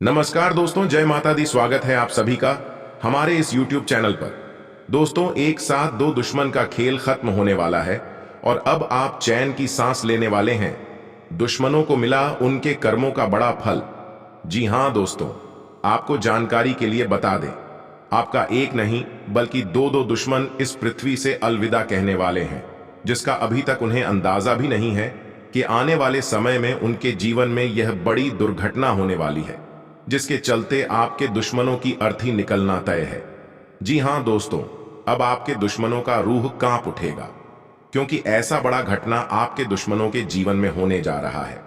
नमस्कार दोस्तों, जय माता दी। स्वागत है आप सभी का हमारे इस YouTube चैनल पर। दोस्तों, एक साथ दो दुश्मन का खेल खत्म होने वाला है और अब आप चैन की सांस लेने वाले हैं। दुश्मनों को मिला उनके कर्मों का बड़ा फल। जी हां दोस्तों, आपको जानकारी के लिए बता दें, आपका एक नहीं बल्कि दो दो दुश्मन इस पृथ्वी से अलविदा कहने वाले हैं, जिसका अभी तक उन्हें अंदाजा भी नहीं है कि आने वाले समय में उनके जीवन में यह बड़ी दुर्घटना होने वाली है, जिसके चलते आपके दुश्मनों की अर्थी निकलना तय है। जी हां दोस्तों, अब आपके दुश्मनों का रूह कांप उठेगा, क्योंकि ऐसा बड़ा घटना आपके दुश्मनों के जीवन में होने जा रहा है।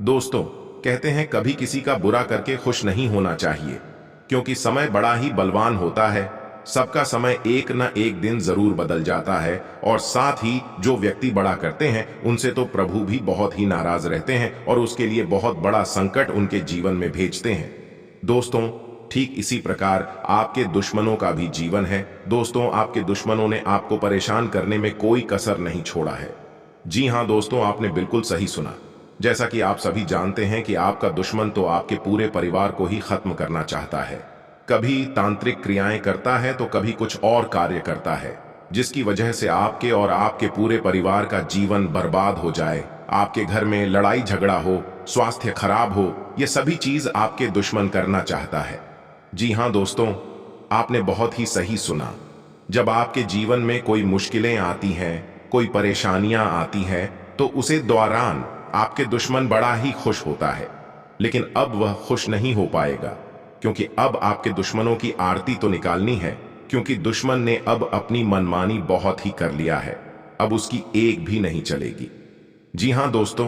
दोस्तों, कहते हैं कभी किसी का बुरा करके खुश नहीं होना चाहिए, क्योंकि समय बड़ा ही बलवान होता है। सबका समय एक न एक दिन जरूर बदल जाता है, और साथ ही जो व्यक्ति बड़ा करते हैं उनसे तो प्रभु भी बहुत ही नाराज रहते हैं और उसके लिए बहुत बड़ा संकट उनके जीवन में भेजते हैं। दोस्तों, ठीक इसी प्रकार आपके दुश्मनों का भी जीवन है। दोस्तों, आपके दुश्मनों ने आपको परेशान करने में कोई कसर नहीं छोड़ा है। जी हां दोस्तों, आपने बिल्कुल सही सुना। जैसा कि आप सभी जानते हैं कि आपका दुश्मन तो आपके पूरे परिवार को ही खत्म करना चाहता है। कभी तांत्रिक क्रियाएं करता है तो कभी कुछ और कार्य करता है, जिसकी वजह से आपके और आपके पूरे परिवार का जीवन बर्बाद हो जाए। आपके घर में लड़ाई झगड़ा हो, स्वास्थ्य खराब हो, ये सभी चीज आपके दुश्मन करना चाहता है। जी हां दोस्तों, आपने बहुत ही सही सुना। जब आपके जीवन में कोई मुश्किलें आती हैं, कोई परेशानियां आती हैं, तो उसे दौरान आपके दुश्मन बड़ा ही खुश होता है। लेकिन अब वह खुश नहीं हो पाएगा, क्योंकि अब आपके दुश्मनों की आरती तो निकालनी है, क्योंकि दुश्मन ने अब अपनी मनमानी बहुत ही कर लिया है। अब उसकी एक भी नहीं चलेगी। जी हां दोस्तों,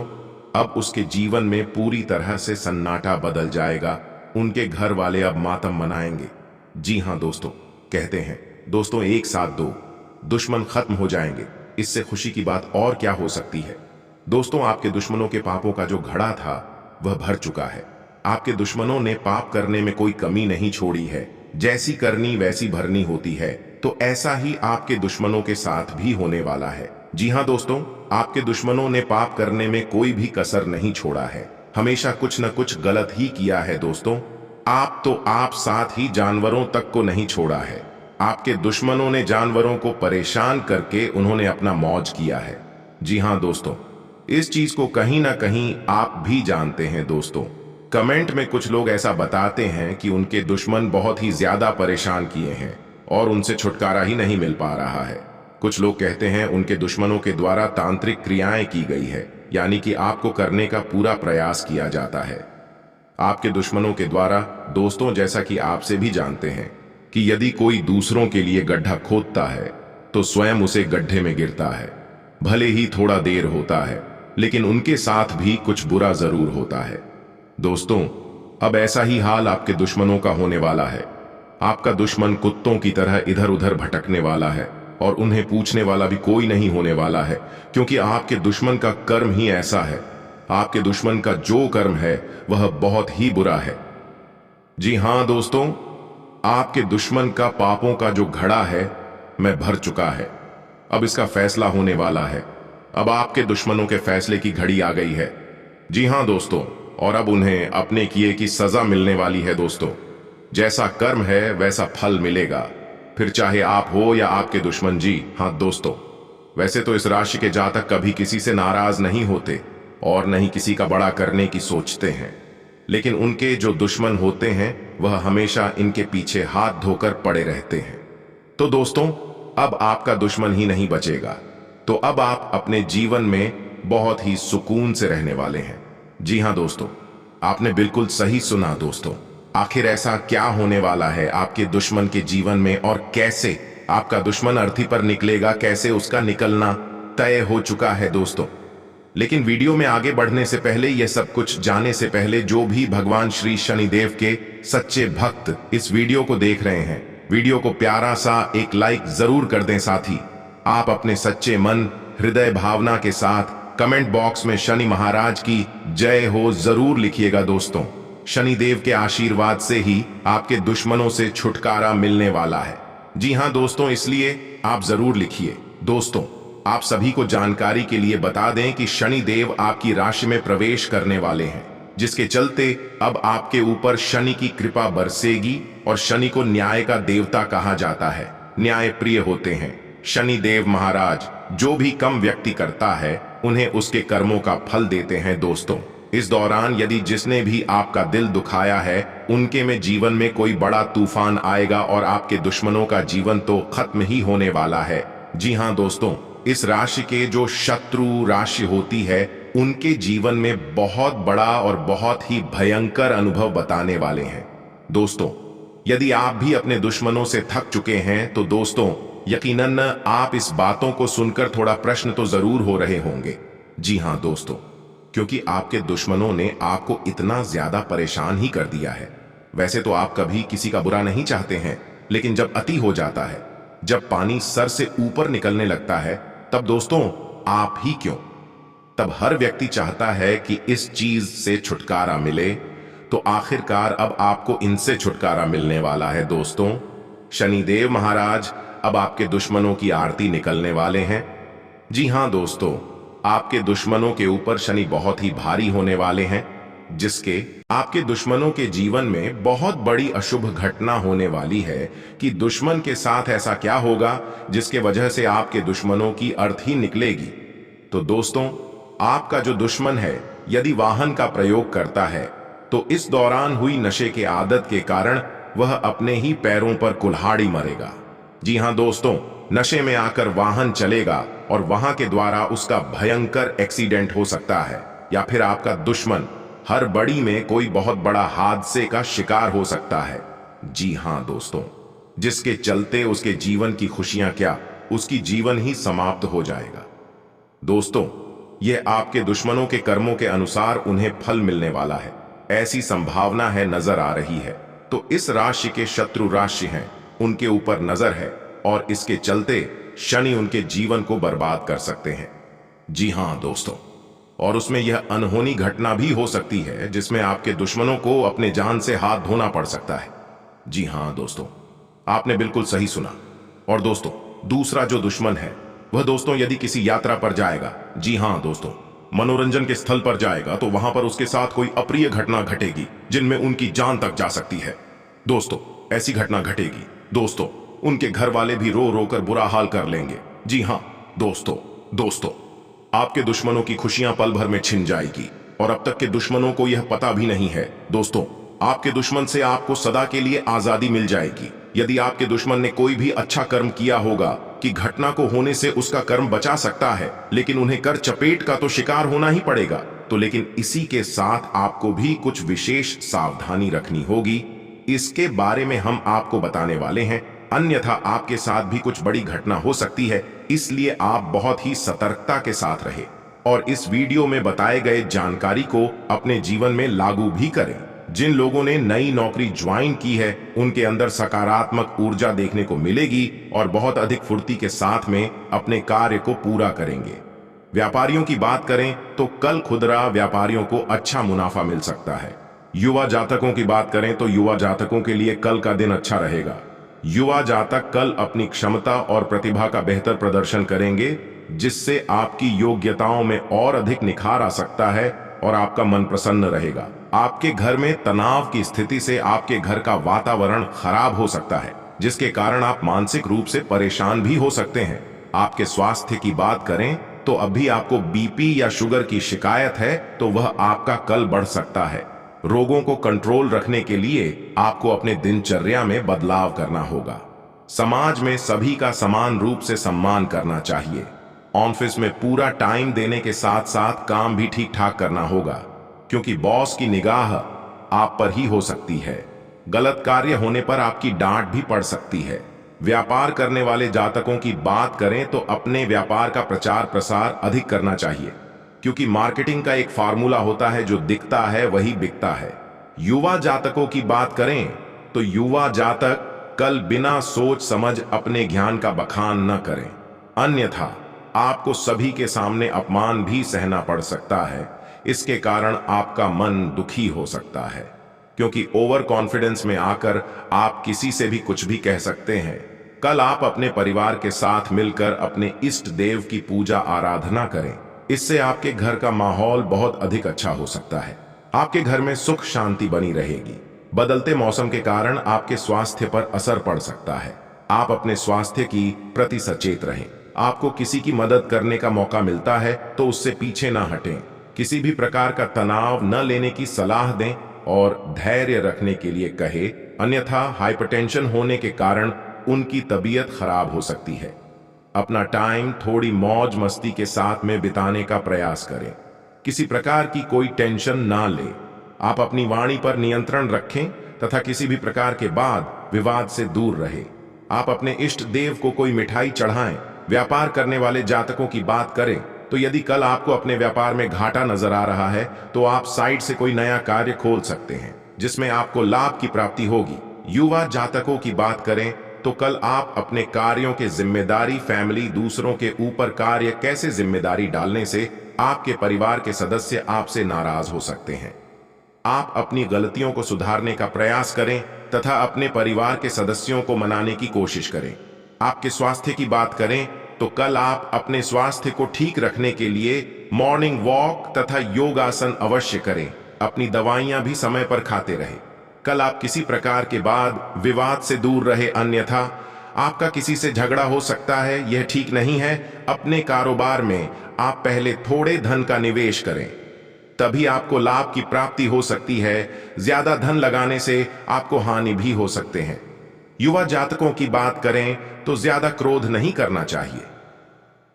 अब उसके जीवन में पूरी तरह से सन्नाटा बदल जाएगा। उनके घर वाले अब मातम मनाएंगे। जी हां दोस्तों, कहते हैं दोस्तों, एक साथ दो दुश्मन खत्म हो जाएंगे। इससे खुशी की बात और क्या हो सकती है। दोस्तों, आपके दुश्मनों के पापों का जो घड़ा था वह भर चुका है। आपके दुश्मनों ने पाप करने में कोई कमी नहीं छोड़ी है। जैसी करनी वैसी भरनी होती है, तो ऐसा ही आपके दुश्मनों के साथ भी होने वाला है। जी हां दोस्तों, आपके दुश्मनों ने पाप करने में कोई भी कसर नहीं छोड़ा है। हमेशा कुछ न कुछ गलत ही किया है। दोस्तों, आप साथ ही जानवरों तक को नहीं छोड़ा है। आपके दुश्मनों ने जानवरों को परेशान करके उन्होंने अपना मौज किया है। जी हां दोस्तों, इस चीज को कहीं ना कहीं आप भी जानते हैं। दोस्तों, कमेंट में कुछ लोग ऐसा बताते हैं कि उनके दुश्मन बहुत ही ज्यादा परेशान किए हैं और उनसे छुटकारा ही नहीं मिल पा रहा है। कुछ लोग कहते हैं उनके दुश्मनों के द्वारा तांत्रिक क्रियाएं की गई है, यानी कि आपको करने का पूरा प्रयास किया जाता है आपके दुश्मनों के द्वारा। दोस्तों, जैसा कि आपसे भी जानते हैं कि यदि कोई दूसरों के लिए गड्ढा खोदता है तो स्वयं उसे गड्ढे में गिरता है। भले ही थोड़ा देर होता है, लेकिन उनके साथ भी कुछ बुरा जरूर होता है। दोस्तों, अब ऐसा ही हाल आपके दुश्मनों का होने वाला है। आपका दुश्मन कुत्तों की तरह इधर उधर भटकने वाला है और उन्हें पूछने वाला भी कोई नहीं होने वाला है, क्योंकि आपके दुश्मन का कर्म ही ऐसा है। आपके दुश्मन का जो कर्म है वह बहुत ही बुरा है। जी हां दोस्तों, आपके दुश्मन का पापों का जो घड़ा है मैं भर चुका है। अब इसका फैसला होने वाला है। अब आपके दुश्मनों के फैसले की घड़ी आ गई है। जी हां दोस्तों, और अब उन्हें अपने किए की सजा मिलने वाली है। दोस्तों, जैसा कर्म है वैसा फल मिलेगा, फिर चाहे आप हो या आपके दुश्मन। जी हां दोस्तों, वैसे तो इस राशि के जातक कभी किसी से नाराज नहीं होते और नहीं किसी का बड़ा करने की सोचते हैं, लेकिन उनके जो दुश्मन होते हैं वह हमेशा इनके पीछे हाथ धोकर पड़े रहते हैं। तो दोस्तों, अब आपका दुश्मन ही नहीं बचेगा, तो अब आप अपने जीवन में बहुत ही सुकून से रहने वाले हैं। जी हां दोस्तों, आपने बिल्कुल सही सुना। दोस्तों, आखिर ऐसा क्या होने वाला है आपके दुश्मन के जीवन में और कैसे आपका दुश्मन अर्थी पर निकलेगा, कैसे उसका निकलना तय हो चुका है। दोस्तों, लेकिन वीडियो में आगे बढ़ने से पहले, यह सब कुछ जाने से पहले, जो भी भगवान श्री शनिदेव के सच्चे भक्त इस वीडियो को देख रहे हैं, वीडियो को प्यारा सा एक लाइक जरूर कर दें। साथ ही आप अपने सच्चे मन हृदय भावना के साथ कमेंट बॉक्स में शनि महाराज की जय हो जरूर लिखिएगा। दोस्तों, शनिदेव के आशीर्वाद से ही आपके दुश्मनों से छुटकारा मिलने वाला है। जी हां दोस्तों, इसलिए आप जरूर लिखिए। दोस्तों, आप सभी को जानकारी के लिए बता दें कि शनिदेव आपकी राशि में प्रवेश करने वाले हैं। जिसके चलते अब आपके ऊपर शनि की कृपा बरसेगी। और शनि को न्याय का देवता कहा जाता है, न्याय प्रिय होते हैं। शनि देव महाराज जो भी कम व्यक्ति करता है उन्हें उसके कर्मों का फल देते हैं। दोस्तों, इस दौरान यदि जिसने भी आपका दिल दुखाया है उनके में जीवन में कोई बड़ा तूफान आएगा और आपके दुश्मनों का जीवन तो खत्म ही होने वाला है। जी हाँ दोस्तों, इस राशि के जो शत्रु राशि होती है उनके जीवन में बहुत बड़ा और बहुत ही भयंकर अनुभव बताने वाले हैं। दोस्तों, यदि आप भी अपने दुश्मनों से थक चुके हैं तो दोस्तों यकीनन आप इस बातों को सुनकर थोड़ा प्रश्न तो जरूर हो रहे होंगे। जी हाँ दोस्तों, क्योंकि आपके दुश्मनों ने आपको इतना ज्यादा परेशान ही कर दिया है। वैसे तो आप कभी किसी का बुरा नहीं चाहते हैं, लेकिन जब अति हो जाता है, जब पानी सर से ऊपर निकलने लगता है, तब दोस्तों आप ही क्यों, तब हर व्यक्ति चाहता है कि इस चीज से छुटकारा मिले। तो आखिरकार अब आपको इनसे छुटकारा मिलने वाला है। दोस्तों, शनिदेव महाराज अब आपके दुश्मनों की आरती निकलने वाले हैं। जी हां दोस्तों, आपके दुश्मनों के ऊपर शनि बहुत ही भारी होने वाले हैं, जिसके आपके दुश्मनों के जीवन में बहुत बड़ी अशुभ घटना होने वाली है कि दुश्मन के साथ ऐसा क्या होगा जिसके वजह से आपके दुश्मनों की अर्थ ही निकलेगी। तो दोस्तों, आपका जो दुश्मन है यदि वाहन का प्रयोग करता है तो इस दौरान हुई नशे के आदत के कारण वह अपने ही पैरों पर कुल्हाड़ी मरेगा। जी हां दोस्तों, नशे में आकर वाहन चलेगा और वहां के द्वारा उसका भयंकर एक्सीडेंट हो सकता है, या फिर आपका दुश्मन हर बड़ी में कोई बहुत बड़ा हादसे का शिकार हो सकता है। जी हां दोस्तों, जिसके चलते उसके जीवन की खुशियां क्या, उसकी जीवन ही समाप्त हो जाएगा। दोस्तों, यह आपके दुश्मनों के कर्मों के अनुसार उन्हें फल मिलने वाला है, ऐसी संभावना है, नजर आ रही है। तो इस राशि के शत्रु राशि हैं, उनके ऊपर नजर है और इसके चलते शनि उनके जीवन को बर्बाद कर सकते हैं। जी हां दोस्तों, और उसमें यह अनहोनी घटना भी हो सकती है जिसमें आपके दुश्मनों को अपने जान से हाथ धोना पड़ सकता है। जी हां दोस्तों, आपने बिल्कुल सही सुना। और दोस्तों, दूसरा जो दुश्मन है वह दोस्तों यदि किसी यात्रा पर जाएगा, जी हां दोस्तों, मनोरंजन के स्थल पर जाएगा, तो वहां पर उसके साथ कोई अप्रिय घटना घटेगी जिनमें उनकी जान तक जा सकती है। दोस्तों, ऐसी घटना घटेगी दोस्तों, उनके घर वाले भी रो रो कर बुरा हाल कर लेंगे। जी हां दोस्तों, आपके दुश्मनों की खुशियां पल भर में छिन जाएगी और अब तक के दुश्मनों को यह पता भी नहीं है। दोस्तों, आपके दुश्मन से आपको सदा के लिए आजादी मिल जाएगी। यदि आपके दुश्मन ने कोई भी अच्छा कर्म किया होगा कि घटना को होने से उसका कर्म बचा सकता है, लेकिन उन्हें कर चपेट का तो शिकार होना ही पड़ेगा। तो लेकिन इसी के साथ आपको भी कुछ विशेष सावधानी रखनी होगी, इसके बारे में हम आपको बताने वाले हैं। अन्यथा आपके साथ भी कुछ बड़ी घटना हो सकती है, इसलिए आप बहुत ही सतर्कता के साथ रहें और इस वीडियो में बताए गए जानकारी को अपने जीवन में लागू भी करें। जिन लोगों ने नई नौकरी ज्वाइन की है उनके अंदर सकारात्मक ऊर्जा देखने को मिलेगी और बहुत अधिक फुर्ती के साथ में अपने कार्य को पूरा करेंगे। व्यापारियों की बात करें तो कल खुदरा व्यापारियों को अच्छा मुनाफा मिल सकता है। युवा जातकों की बात करें तो युवा जातकों के लिए कल का दिन अच्छा रहेगा। युवा जातक कल अपनी क्षमता और प्रतिभा का बेहतर प्रदर्शन करेंगे, जिससे आपकी योग्यताओं में और अधिक निखार आ सकता है और आपका मन प्रसन्न रहेगा। आपके घर में तनाव की स्थिति से आपके घर का वातावरण खराब हो सकता है, जिसके कारण आप मानसिक रूप से परेशान भी हो सकते हैं। आपके स्वास्थ्य की बात करें तो अभी आपको बीपी या शुगर की शिकायत है तो वह आपका कल बढ़ सकता है। रोगों को कंट्रोल रखने के लिए आपको अपने दिनचर्या में बदलाव करना होगा। समाज में सभी का समान रूप से सम्मान करना चाहिए। ऑफिस में पूरा टाइम देने के साथ साथ काम भी ठीक ठाक करना होगा, क्योंकि बॉस की निगाह आप पर ही हो सकती है। गलत कार्य होने पर आपकी डांट भी पड़ सकती है। व्यापार करने वाले जातकों की बात करें तो अपने व्यापार का प्रचार प्रसार अधिक करना चाहिए, क्योंकि मार्केटिंग का एक फार्मूला होता है, जो दिखता है वही बिकता है। युवा जातकों की बात करें तो युवा जातक कल बिना सोच समझ अपने ज्ञान का बखान न करें, अन्यथा आपको सभी के सामने अपमान भी सहना पड़ सकता है। इसके कारण आपका मन दुखी हो सकता है, क्योंकि ओवर कॉन्फिडेंस में आकर आप किसी से भी कुछ भी कह सकते हैं। कल आप अपने परिवार के साथ मिलकर अपने इष्ट देव की पूजा आराधना करें, इससे आपके घर का माहौल बहुत अधिक अच्छा हो सकता है। आपके घर में सुख शांति बनी रहेगी। बदलते मौसम के कारण आपके स्वास्थ्य पर असर पड़ सकता है। आप अपने स्वास्थ्य की प्रति सचेत रहें। आपको किसी की मदद करने का मौका मिलता है तो उससे पीछे ना हटें। किसी भी प्रकार का तनाव न लेने की सलाह दें और धैर्य रखने के लिए कहे, अन्यथा हाइपरटेंशन होने के कारण उनकी तबीयत खराब हो सकती है। अपना टाइम थोड़ी मौज मस्ती के साथ में बिताने का प्रयास करें। किसी प्रकार की कोई टेंशन ना ले। आप अपनी वाणी पर नियंत्रण रखें तथा किसी भी प्रकार के वाद विवाद से दूर रहे। आप अपने इष्ट देव को कोई मिठाई चढ़ाएं। व्यापार करने वाले जातकों की बात करें तो यदि कल आपको अपने व्यापार में घाटा नजर आ रहा है तो आप साइड से कोई नया कार्य खोल सकते हैं जिसमें आपको लाभ की प्राप्ति होगी। युवा जातकों की बात करें तो कल आप अपने कार्यों के जिम्मेदारी फैमिली दूसरों के ऊपर कार्य कैसे जिम्मेदारी डालने से आपके परिवार के सदस्य आपसे नाराज हो सकते हैं। आप अपनी गलतियों को सुधारने का प्रयास करें तथा अपने परिवार के सदस्यों को मनाने की कोशिश करें। आपके स्वास्थ्य की बात करें तो कल आप अपने स्वास्थ्य को ठीक रखने के लिए मॉर्निंग वॉक तथा योगासन अवश्य करें। अपनी दवाइयां भी समय पर खाते रहें। कल आप किसी प्रकार के वाद विवाद से दूर रहे, अन्यथा आपका किसी से झगड़ा हो सकता है, यह ठीक नहीं है। अपने कारोबार में आप पहले थोड़े धन का निवेश करें, तभी आपको लाभ की प्राप्ति हो सकती है। ज्यादा धन लगाने से आपको हानि भी हो सकते हैं। युवा जातकों की बात करें तो ज्यादा क्रोध नहीं करना चाहिए।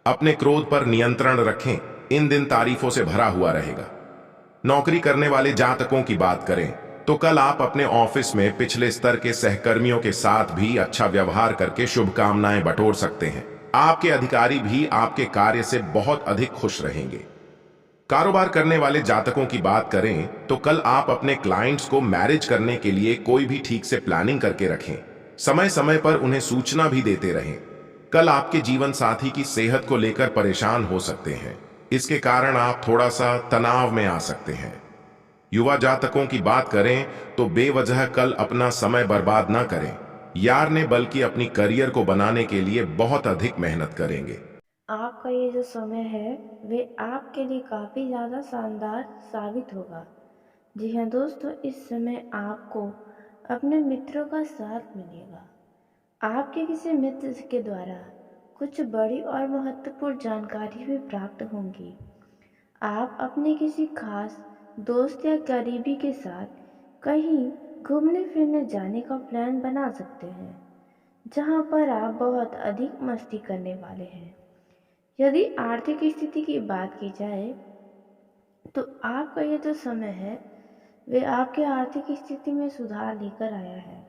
अपने क्रोध पर नियंत्रण रखें। इन दिन तारीफों से भरा हुआ रहेगा। नौकरी करने वाले जातकों की बात करें तो कल आप अपने ऑफिस में पिछले स्तर के सहकर्मियों के साथ भी अच्छा व्यवहार करके शुभकामनाएं बटोर सकते हैं। आपके अधिकारी भी आपके कार्य से बहुत अधिक खुश रहेंगे। कारोबार करने वाले जातकों की बात करें तो कल आप अपने क्लाइंट्स को मैरिज करने के लिए कोई भी ठीक से प्लानिंग करके रखें। समय समय पर उन्हें सूचना भी देते रहें। कल आपके जीवन साथी की सेहत को लेकर परेशान हो सकते हैं। इसके कारण आप थोड़ा सा तनाव में आ सकते हैं। युवा जातकों की बात करें तो बेवजह कल अपना समय बर्बाद ना करें। यार ने बल्कि अपनी करियर को बनाने के लिए बहुत अधिक मेहनत करेंगे। आपका ये जो समय है वे आपके लिए काफ़ी ज़्यादा शानदार साबित होगा। जी हाँ दोस्तों, इस समय आपको अपने मित्रों का साथ मिलेगा। आपके किसी मित्र के द्वारा कुछ बड़ी और महत्वपूर्ण जानकारी भी प्राप्त होंगी। आप अपने किसी खास दोस्त या करीबी के साथ कहीं घूमने फिरने जाने का प्लान बना सकते हैं, जहाँ पर आप बहुत अधिक मस्ती करने वाले हैं। यदि आर्थिक स्थिति की बात की जाए तो आपका ये जो समय है वे आपके आर्थिक स्थिति में सुधार लेकर आया है।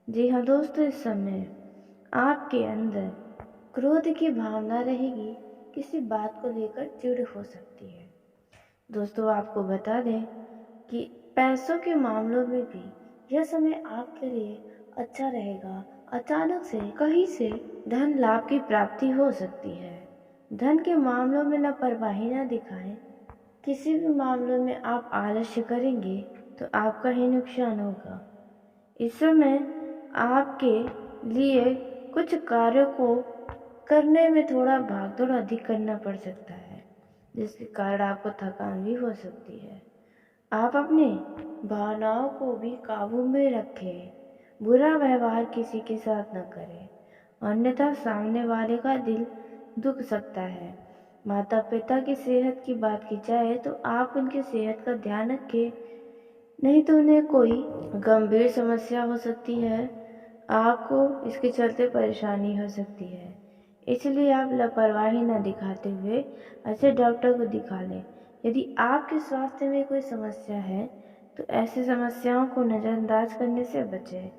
जी हाँ दोस्तों, इस समय आपके अंदर क्रोध की भावना रहेगी, किसी बात को लेकर चिढ़ हो सकती है। दोस्तों आपको बता दें कि पैसों के मामलों में भी यह समय आपके लिए अच्छा रहेगा। अचानक से कहीं से धन लाभ की प्राप्ति हो सकती है। धन के मामलों में लापरवाही न दिखाएं। किसी भी मामलों में आप आलस्य करेंगे तो आपका ही नुकसान होगा। इस समय आपके लिए कुछ कार्यों को करने में थोड़ा भागदौड़ अधिक करना पड़ सकता है, जिसके कारण आपको थकान भी हो सकती है। आप अपने भावनाओं को भी काबू में रखें। बुरा व्यवहार किसी के साथ न करें, अन्यथा सामने वाले का दिल दुख सकता है। माता पिता की सेहत की बात की जाए तो आप उनकी सेहत का ध्यान रखें, नहीं तो उन्हें कोई गंभीर समस्या हो सकती है। आपको इसके चलते परेशानी हो सकती है, इसलिए आप लापरवाही न दिखाते हुए अच्छे डॉक्टर को दिखा लें। यदि आपके स्वास्थ्य में कोई समस्या है तो ऐसी समस्याओं को नज़रअंदाज करने से बचें।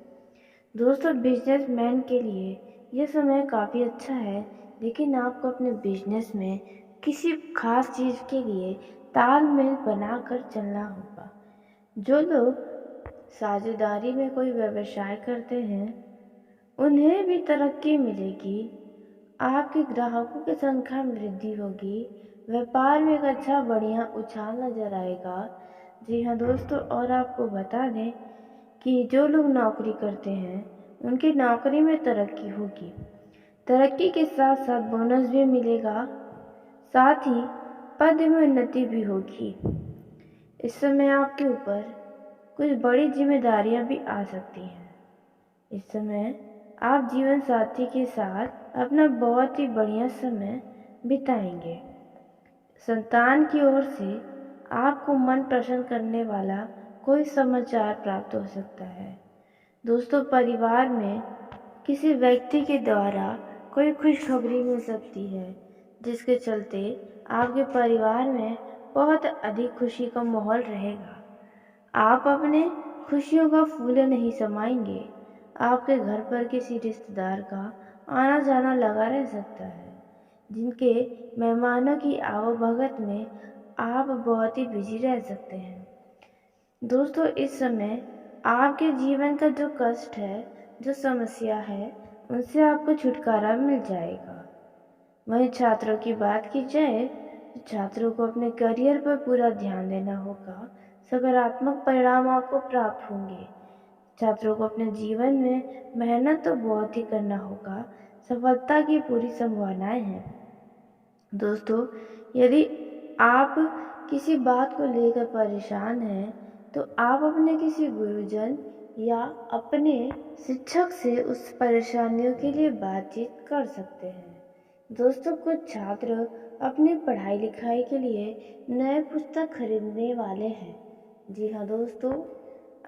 दोस्तों बिजनेसमैन के लिए यह समय काफ़ी अच्छा है, लेकिन आपको अपने बिजनेस में किसी खास चीज़ के लिए तालमेल बनाकर चलना होगा। जो लोग साझेदारी में कोई व्यवसाय करते हैं उन्हें भी तरक्की मिलेगी। आपके ग्राहकों की संख्या में वृद्धि होगी। व्यापार में एक अच्छा बढ़िया उछाल नजर आएगा। जी हाँ दोस्तों, और आपको बता दें कि जो लोग नौकरी करते हैं उनकी नौकरी में तरक्की होगी। तरक्की के साथ साथ बोनस भी मिलेगा, साथ ही पद में उन्नति भी होगी। इस समय आपके ऊपर कुछ बड़ी जिम्मेदारियां भी आ सकती हैं। इस समय आप जीवन साथी के साथ अपना बहुत ही बढ़िया समय बिताएंगे। संतान की ओर से आपको मन प्रसन्न करने वाला कोई समाचार प्राप्त हो सकता है। दोस्तों, परिवार में किसी व्यक्ति के द्वारा कोई खुशखबरी मिल सकती है, जिसके चलते आपके परिवार में बहुत अधिक खुशी का माहौल रहेगा। आप अपने खुशियों का फूले नहीं समाएंगे। आपके घर पर किसी रिश्तेदार का आना जाना लगा रह सकता है, जिनके मेहमानों की आवभगत में आप बहुत ही बिजी रह सकते हैं। दोस्तों, इस समय आपके जीवन का जो कष्ट है, जो समस्या है, उनसे आपको छुटकारा मिल जाएगा। वहीं छात्रों की बात की जाए तो छात्रों को अपने करियर पर पूरा ध्यान देना होगा। सकारात्मक परिणाम आपको प्राप्त होंगे। छात्रों को अपने जीवन में मेहनत तो बहुत ही करना होगा। सफलता की पूरी संभावनाएं हैं। दोस्तों, यदि आप किसी बात को लेकर परेशान हैं तो आप अपने किसी गुरुजन या अपने शिक्षक से उस परेशानियों के लिए बातचीत कर सकते हैं। दोस्तों, कुछ छात्र अपनी पढ़ाई लिखाई के लिए नए पुस्तक खरीदने वाले हैं। जी हाँ दोस्तों,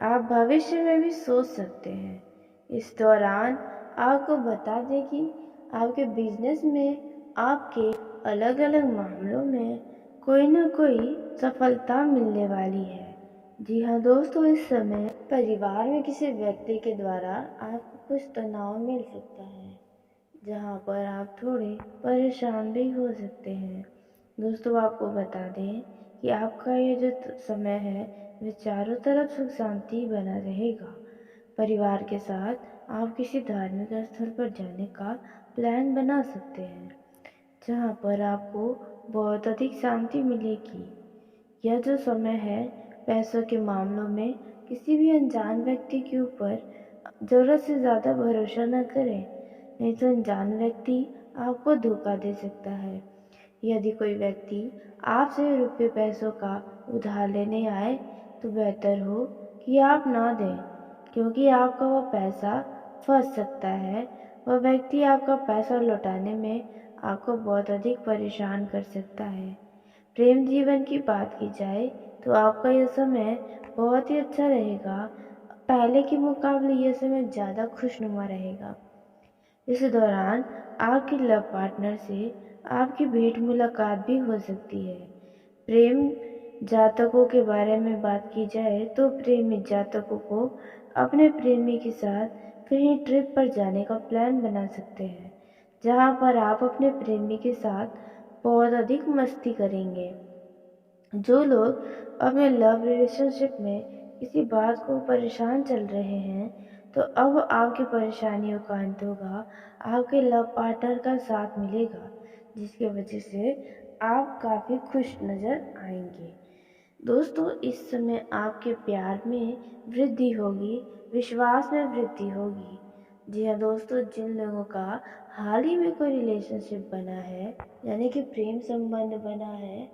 आप भविष्य में भी सोच सकते हैं। इस दौरान आपको बता दें कि आपके बिजनेस में आपके अलग अलग मामलों में कोई ना कोई सफलता मिलने वाली है। जी हाँ दोस्तों, इस समय परिवार में किसी व्यक्ति के द्वारा आपको कुछ तनाव मिल सकता है, जहाँ पर आप थोड़े परेशान भी हो सकते हैं। दोस्तों, आपको बता दें कि आपका ये जो समय है वे चारों तरफ सुख शांति बना रहेगा। परिवार के साथ आप किसी धार्मिक स्थल पर जाने का प्लान बना सकते हैं, जहाँ पर आपको बहुत अधिक शांति मिलेगी। यह जो समय है, पैसों के मामलों में किसी भी अनजान व्यक्ति के ऊपर ज़रूरत से ज़्यादा भरोसा न करें, नहीं तो अनजान व्यक्ति आपको धोखा दे सकता है। यदि कोई व्यक्ति आपसे रुपये पैसों का उधार लेने आए तो बेहतर हो कि आप ना दें, क्योंकि आपका वह पैसा फंस सकता है। वह व्यक्ति आपका पैसा लौटाने में आपको बहुत अधिक परेशान कर सकता है। प्रेम जीवन की बात की जाए तो आपका यह समय बहुत ही अच्छा रहेगा। पहले के मुकाबले यह समय ज़्यादा खुशनुमा रहेगा। इस दौरान आपके लव पार्टनर से आपकी भेंट मुलाकात भी हो सकती है। प्रेम जातकों के बारे में बात की जाए तो प्रेमी जातकों को अपने प्रेमी के साथ कहीं ट्रिप पर जाने का प्लान बना सकते हैं, जहां पर आप अपने प्रेमी के साथ बहुत अधिक मस्ती करेंगे। जो लोग अपने लव रिलेशनशिप में किसी बात को परेशान चल रहे हैं, तो अब आपकी परेशानियों का अंत होगा। आपके लव पार्टनर का साथ मिलेगा, जिसकी वजह से आप काफ़ी खुश नज़र आएंगे। दोस्तों, इस समय आपके प्यार में वृद्धि होगी, विश्वास में वृद्धि होगी। जी हाँ दोस्तों, जिन लोगों का हाल ही में कोई रिलेशनशिप बना है, यानी कि प्रेम संबंध बना है,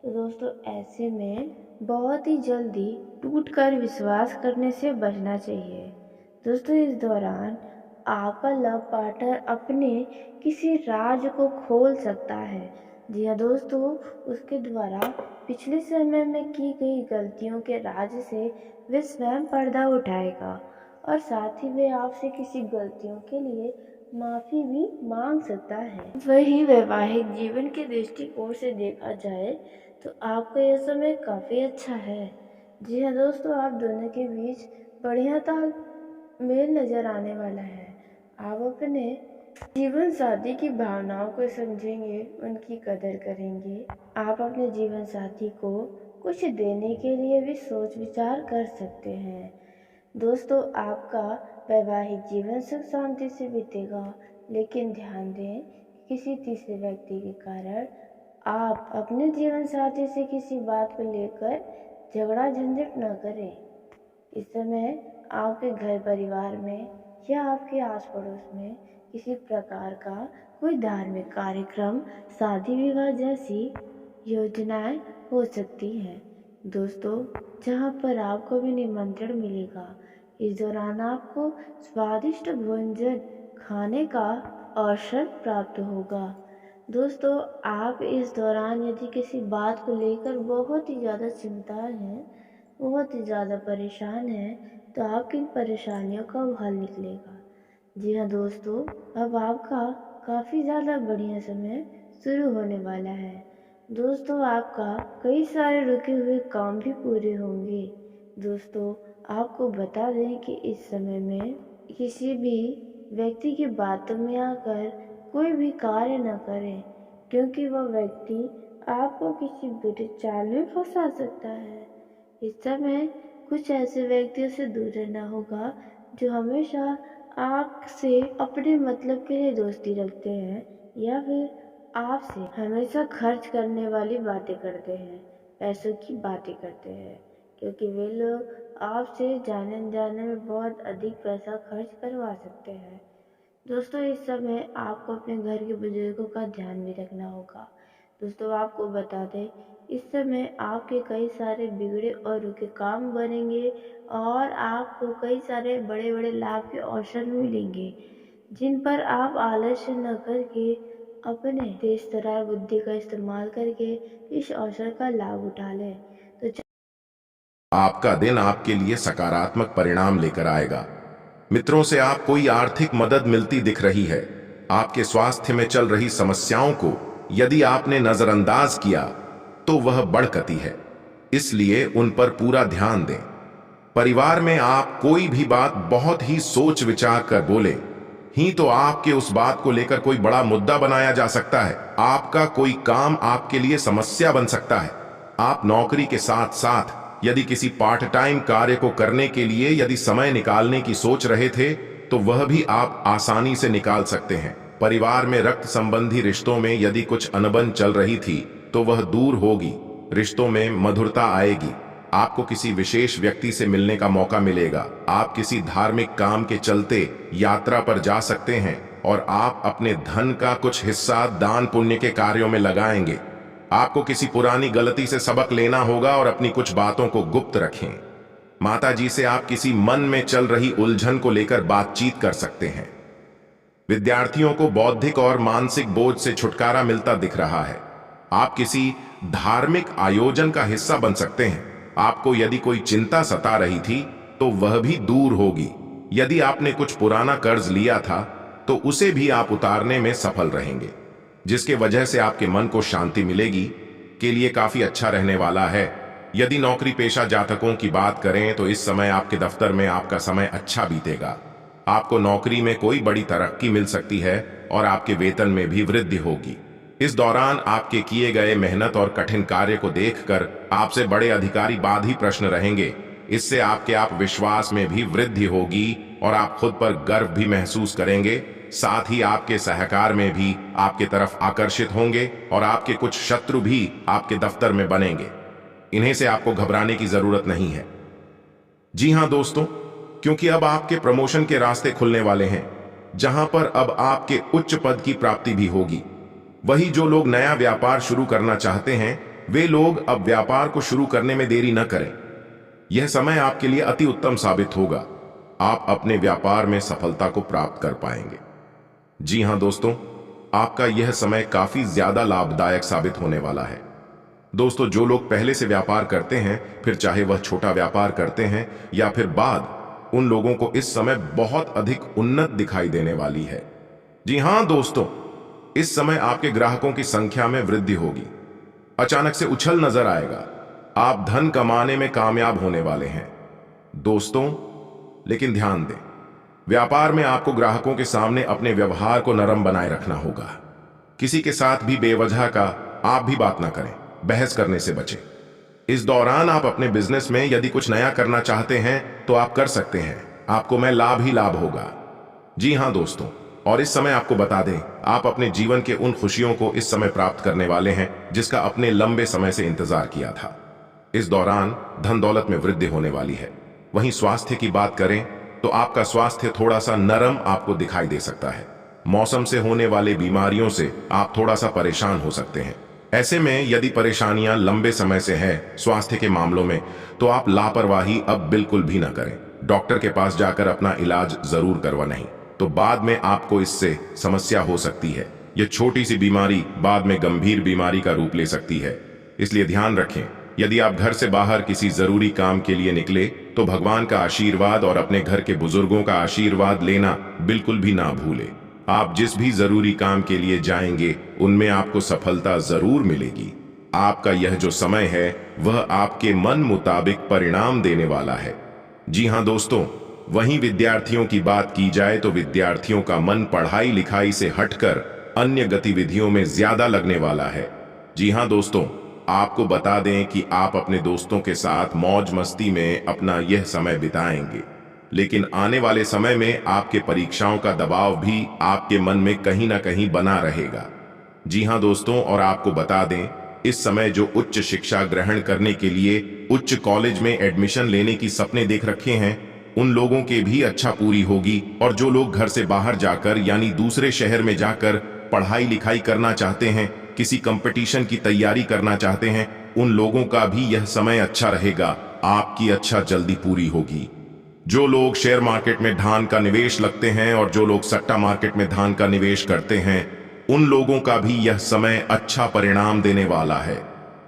तो दोस्तों ऐसे में बहुत ही जल्दी टूटकर विश्वास करने से बचना चाहिए। दोस्तों, इस दौरान आपका लव पार्टनर अपने किसी राज को खोल सकता है। जी हाँ दोस्तों, उसके द्वारा पिछले समय में की गई गलतियों के राज से वे स्वयं पर्दा उठाएगा और साथ ही वे आपसे किसी गलतियों के लिए माफ़ी भी मांग सकता है। वही वैवाहिक जीवन के दृष्टिकोण से देखा जाए तो आपका यह समय काफ़ी अच्छा है। जी हाँ दोस्तों, आप दोनों के बीच बढ़िया तालमेल नज़र आने वाला है। आप अपने जीवन साथी की भावनाओं को समझेंगे, उनकी कदर करेंगे। आप अपने जीवन साथी को कुछ देने के लिए भी सोच विचार कर सकते हैं। दोस्तों, आपका वैवाहिक जीवन सुख शांति से बीतेगा, लेकिन ध्यान दें कि किसी तीसरे व्यक्ति के कारण आप अपने जीवन साथी से किसी बात को लेकर झगड़ा झंझट न करें। इस समय आपके घर परिवार में या आपके आस पड़ोस में किसी प्रकार का कोई धार्मिक कार्यक्रम, शादी विवाह जैसी योजनाएं हो सकती हैं। दोस्तों, जहाँ पर आपको भी निमंत्रण मिलेगा, इस दौरान आपको स्वादिष्ट व्यंजन खाने का अवसर प्राप्त होगा। दोस्तों, आप इस दौरान यदि किसी बात को लेकर बहुत ही ज़्यादा चिंता हैं, बहुत ही ज़्यादा परेशान हैं, तो आपकी इन परेशानियों का अब हल निकलेगा। जी हाँ दोस्तों, अब आपका काफ़ी ज़्यादा बढ़िया समय शुरू होने वाला है। दोस्तों, आपका कई सारे रुके हुए काम भी पूरे होंगे। दोस्तों, आपको बता दें कि इस समय में किसी भी व्यक्ति की बातों में आकर कोई भी कार्य न करें, क्योंकि वह व्यक्ति आपको किसी बुरे चाल में फंसा सकता है। इस समय कुछ ऐसे व्यक्तियों से दूर रहना होगा जो हमेशा आपसे अपने मतलब के लिए दोस्ती रखते हैं या फिर आपसे हमेशा खर्च करने वाली बातें करते हैं, पैसों की बातें करते हैं, क्योंकि वे लोग आपसे जाने अनजाने में बहुत अधिक पैसा खर्च करवा सकते हैं। दोस्तों, इस समय आपको अपने घर के बुजुर्गों का ध्यान भी रखना होगा। दोस्तों, आपको बता दें, इस समय आपके कई सारे बिगड़े और रुके काम बनेंगे और आपको कई सारे बड़े बड़े लाभ के अवसर मिलेंगे, जिन पर आप आलस्य न करके अपने तेज तर्रार बुद्धि का इस्तेमाल करके इस अवसर का लाभ उठा लें। तो आपका दिन आपके लिए सकारात्मक परिणाम लेकर आएगा। मित्रों से आप कोई आर्थिक मदद मिलती दिख रही है। आपके स्वास्थ्य में चल रही समस्याओं को यदि आपने नजरअंदाज किया तो वह बढ़ती है, इसलिए उन पर पूरा ध्यान दें। परिवार में आप कोई भी बात बहुत ही सोच विचार कर बोले ही तो आपके उस बात को लेकर कोई बड़ा मुद्दा बनाया जा सकता है। आपका कोई काम आपके लिए समस्या बन सकता है। आप नौकरी के साथ साथ यदि किसी पार्ट टाइम कार्य को करने के लिए यदि समय निकालने की सोच रहे थे तो वह भी आप आसानी से निकाल सकते हैं। परिवार में रक्त संबंधी रिश्तों में यदि कुछ अनबन चल रही थी तो वह दूर होगी। रिश्तों में मधुरता आएगी। आपको किसी विशेष व्यक्ति से मिलने का मौका मिलेगा। आप किसी धार्मिक काम के चलते यात्रा पर जा सकते हैं और आप अपने धन का कुछ हिस्सा दान पुण्य के कार्यों में लगाएंगे। आपको किसी पुरानी गलती से सबक लेना होगा और अपनी कुछ बातों को गुप्त रखें। माता जी से आप किसी मन में चल रही उलझन को लेकर बातचीत कर सकते हैं। विद्यार्थियों को बौद्धिक और मानसिक बोझ से छुटकारा मिलता दिख रहा है। आप किसी धार्मिक आयोजन का हिस्सा बन सकते हैं। आपको यदि कोई चिंता सता रही थी तो वह भी दूर होगी। यदि आपने कुछ पुराना कर्ज लिया था तो उसे भी आप उतारने में सफल रहेंगे, जिसके वजह से आपके मन को शांति मिलेगी, के लिए काफी अच्छा रहने वाला है। यदि नौकरी पेशा जातकों की बात करें तो इस समय आपके दफ्तर में आपका समय अच्छा बीतेगा। आपको नौकरी में कोई बड़ी तरक्की मिल सकती है और आपके वेतन में भी वृद्धि होगी। इस दौरान आपके किए गए मेहनत और कठिन कार्य को देखकर आपसे बड़े अधिकारी बाद ही प्रश्न रहेंगे। इससे आपके आप विश्वास में भी वृद्धि होगी और आप खुद पर गर्व भी महसूस करेंगे। साथ ही आपके सहकार में भी आपके तरफ आकर्षित होंगे और आपके कुछ शत्रु भी आपके दफ्तर में बनेंगे। इन्हें से आपको घबराने की जरूरत नहीं है। जी हां दोस्तों, क्योंकि अब आपके प्रमोशन के रास्ते खुलने वाले हैं, जहां पर अब आपके उच्च पद की प्राप्ति भी होगी। वही जो लोग नया व्यापार शुरू करना चाहते हैं वे लोग अब व्यापार को शुरू करने में देरी न करें। यह समय आपके लिए अति उत्तम साबित होगा। आप अपने व्यापार में सफलता को प्राप्त कर पाएंगे। जी हां दोस्तों, आपका यह समय काफी ज्यादा लाभदायक साबित होने वाला है। दोस्तों, जो लोग पहले से व्यापार करते हैं, फिर चाहे वह छोटा व्यापार करते हैं या फिर बाद, उन लोगों को इस समय बहुत अधिक उन्नत दिखाई देने वाली है। जी हां दोस्तों, इस समय आपके ग्राहकों की संख्या में वृद्धि होगी। अचानक से उछल नजर आएगा। आप धन कमाने में कामयाब होने वाले हैं दोस्तों। लेकिन ध्यान दें, व्यापार में आपको ग्राहकों के सामने अपने व्यवहार को नरम बनाए रखना होगा। किसी के साथ भी बेवजह का आप भी बात ना करें, बहस करने से बचें। इस दौरान आप अपने बिजनेस में यदि कुछ नया करना चाहते हैं तो आप कर सकते हैं। आपको में लाभ ही लाभ होगा। जी हां दोस्तों, और इस समय आपको बता दें, आप अपने जीवन के उन खुशियों को इस समय प्राप्त करने वाले हैं जिसका अपने लंबे समय से इंतजार किया था। इस दौरान धन दौलत में वृद्धि होने वाली है। वहीं स्वास्थ्य की बात करें तो आपका स्वास्थ्य थोड़ा सा नरम आपको दिखाई दे सकता है। मौसम से होने वाले बीमारियों से आप थोड़ा सा परेशान हो सकते हैं। ऐसे में यदि परेशानियां लंबे समय से है स्वास्थ्य के मामलों में, तो आप लापरवाही अब बिल्कुल भी ना करें। डॉक्टर के पास जाकर अपना इलाज जरूर करवा, नहीं तो बाद में आपको इससे समस्या हो सकती है। यह छोटी सी बीमारी बाद में गंभीर बीमारी का रूप ले सकती है। इसलिए ध्यान रखें, यदि आप घर से बाहर किसी जरूरी काम के लिए निकले तो भगवान का आशीर्वाद और अपने घर के बुजुर्गों का आशीर्वाद लेना बिल्कुल भी ना भूले। आप जिस भी जरूरी काम के लिए जाएंगे उनमें आपको सफलता जरूर मिलेगी। आपका यह जो समय है वह आपके मन मुताबिक परिणाम देने वाला है। जी हाँ दोस्तों, वहीं विद्यार्थियों की बात की जाए तो विद्यार्थियों का मन पढ़ाई लिखाई से हटकर अन्य गतिविधियों में ज्यादा लगने वाला है। जी हाँ दोस्तों, आपको बता दें कि आप अपने दोस्तों के साथ मौज मस्ती में अपना यह समय बिताएंगे, लेकिन आने वाले समय में आपके परीक्षाओं का दबाव भी आपके मन में कहीं ना कहीं बना रहेगा। जी हाँ दोस्तों, और आपको बता दें, इस समय जो उच्च शिक्षा ग्रहण करने के लिए उच्च कॉलेज में एडमिशन लेने की सपने देख रखे हैं, उन लोगों के भी अच्छा पूरी होगी। और जो लोग घर से बाहर जाकर यानी दूसरे शहर में जाकर पढ़ाई लिखाई करना चाहते हैं, किसी कंपटीशन की तैयारी करना चाहते हैं, उन लोगों का भी यह समय अच्छा रहेगा। आपकी अच्छा जल्दी पूरी होगी। जो लोग शेयर मार्केट में धान का निवेश लगते हैं और जो लोग सट्टा मार्केट में धान का निवेश करते हैं, उन लोगों का भी यह समय अच्छा परिणाम देने वाला है।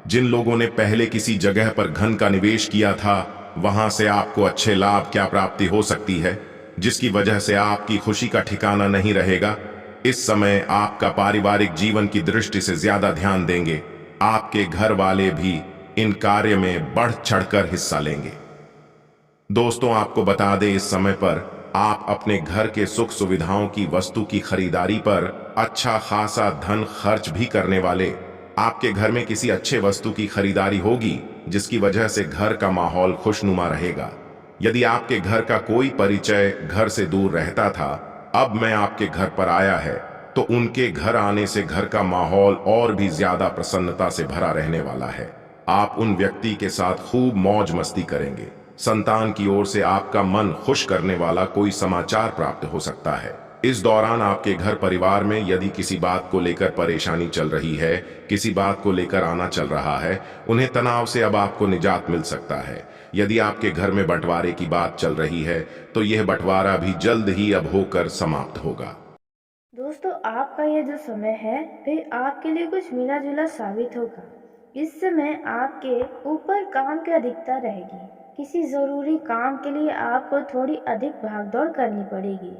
जिन लोगों ने पहले किसी जगह पर धन का निवेश किया था, वहां से आपको अच्छे लाभ क्या प्राप्ति हो सकती है, जिसकी वजह से आपकी खुशी का ठिकाना नहीं रहेगा। इस समय आपका पारिवारिक जीवन की दृष्टि से ज्यादा ध्यान देंगे। आपके घर वाले भी इन कार्य में बढ़ चढ़कर हिस्सा लेंगे। दोस्तों, आपको बता दें, इस समय पर आप अपने घर के सुख सुविधाओं की वस्तु की खरीदारी पर अच्छा खासा धन खर्च भी करने वाले। आपके घर में किसी अच्छे वस्तु की खरीदारी होगी जिसकी वजह से घर का माहौल खुशनुमा रहेगा। यदि आपके घर का कोई परिचय घर से दूर रहता था, अब मैं आपके घर पर आया है, तो उनके घर आने से घर का माहौल और भी ज्यादा प्रसन्नता से भरा रहने वाला है। आप उन व्यक्ति के साथ खूब मौज मस्ती करेंगे। संतान की ओर से आपका मन खुश करने वाला कोई समाचार प्राप्त हो सकता है। इस दौरान आपके घर परिवार में यदि किसी बात को लेकर परेशानी चल रही है, किसी बात को लेकर आना चल रहा है, उन्हें तनाव से अब आपको निजात मिल सकता है। यदि आपके घर में बंटवारे की बात चल रही है तो यह बंटवारा भी जल्द ही अब होकर समाप्त होगा। दोस्तों, आपका यह जो समय है वह आपके लिए कुछ मिला जुला साबित होगा। इस समय आपके ऊपर काम की अधिकता रहेगी। किसी ज़रूरी काम के लिए आपको थोड़ी अधिक भागदौड़ करनी पड़ेगी।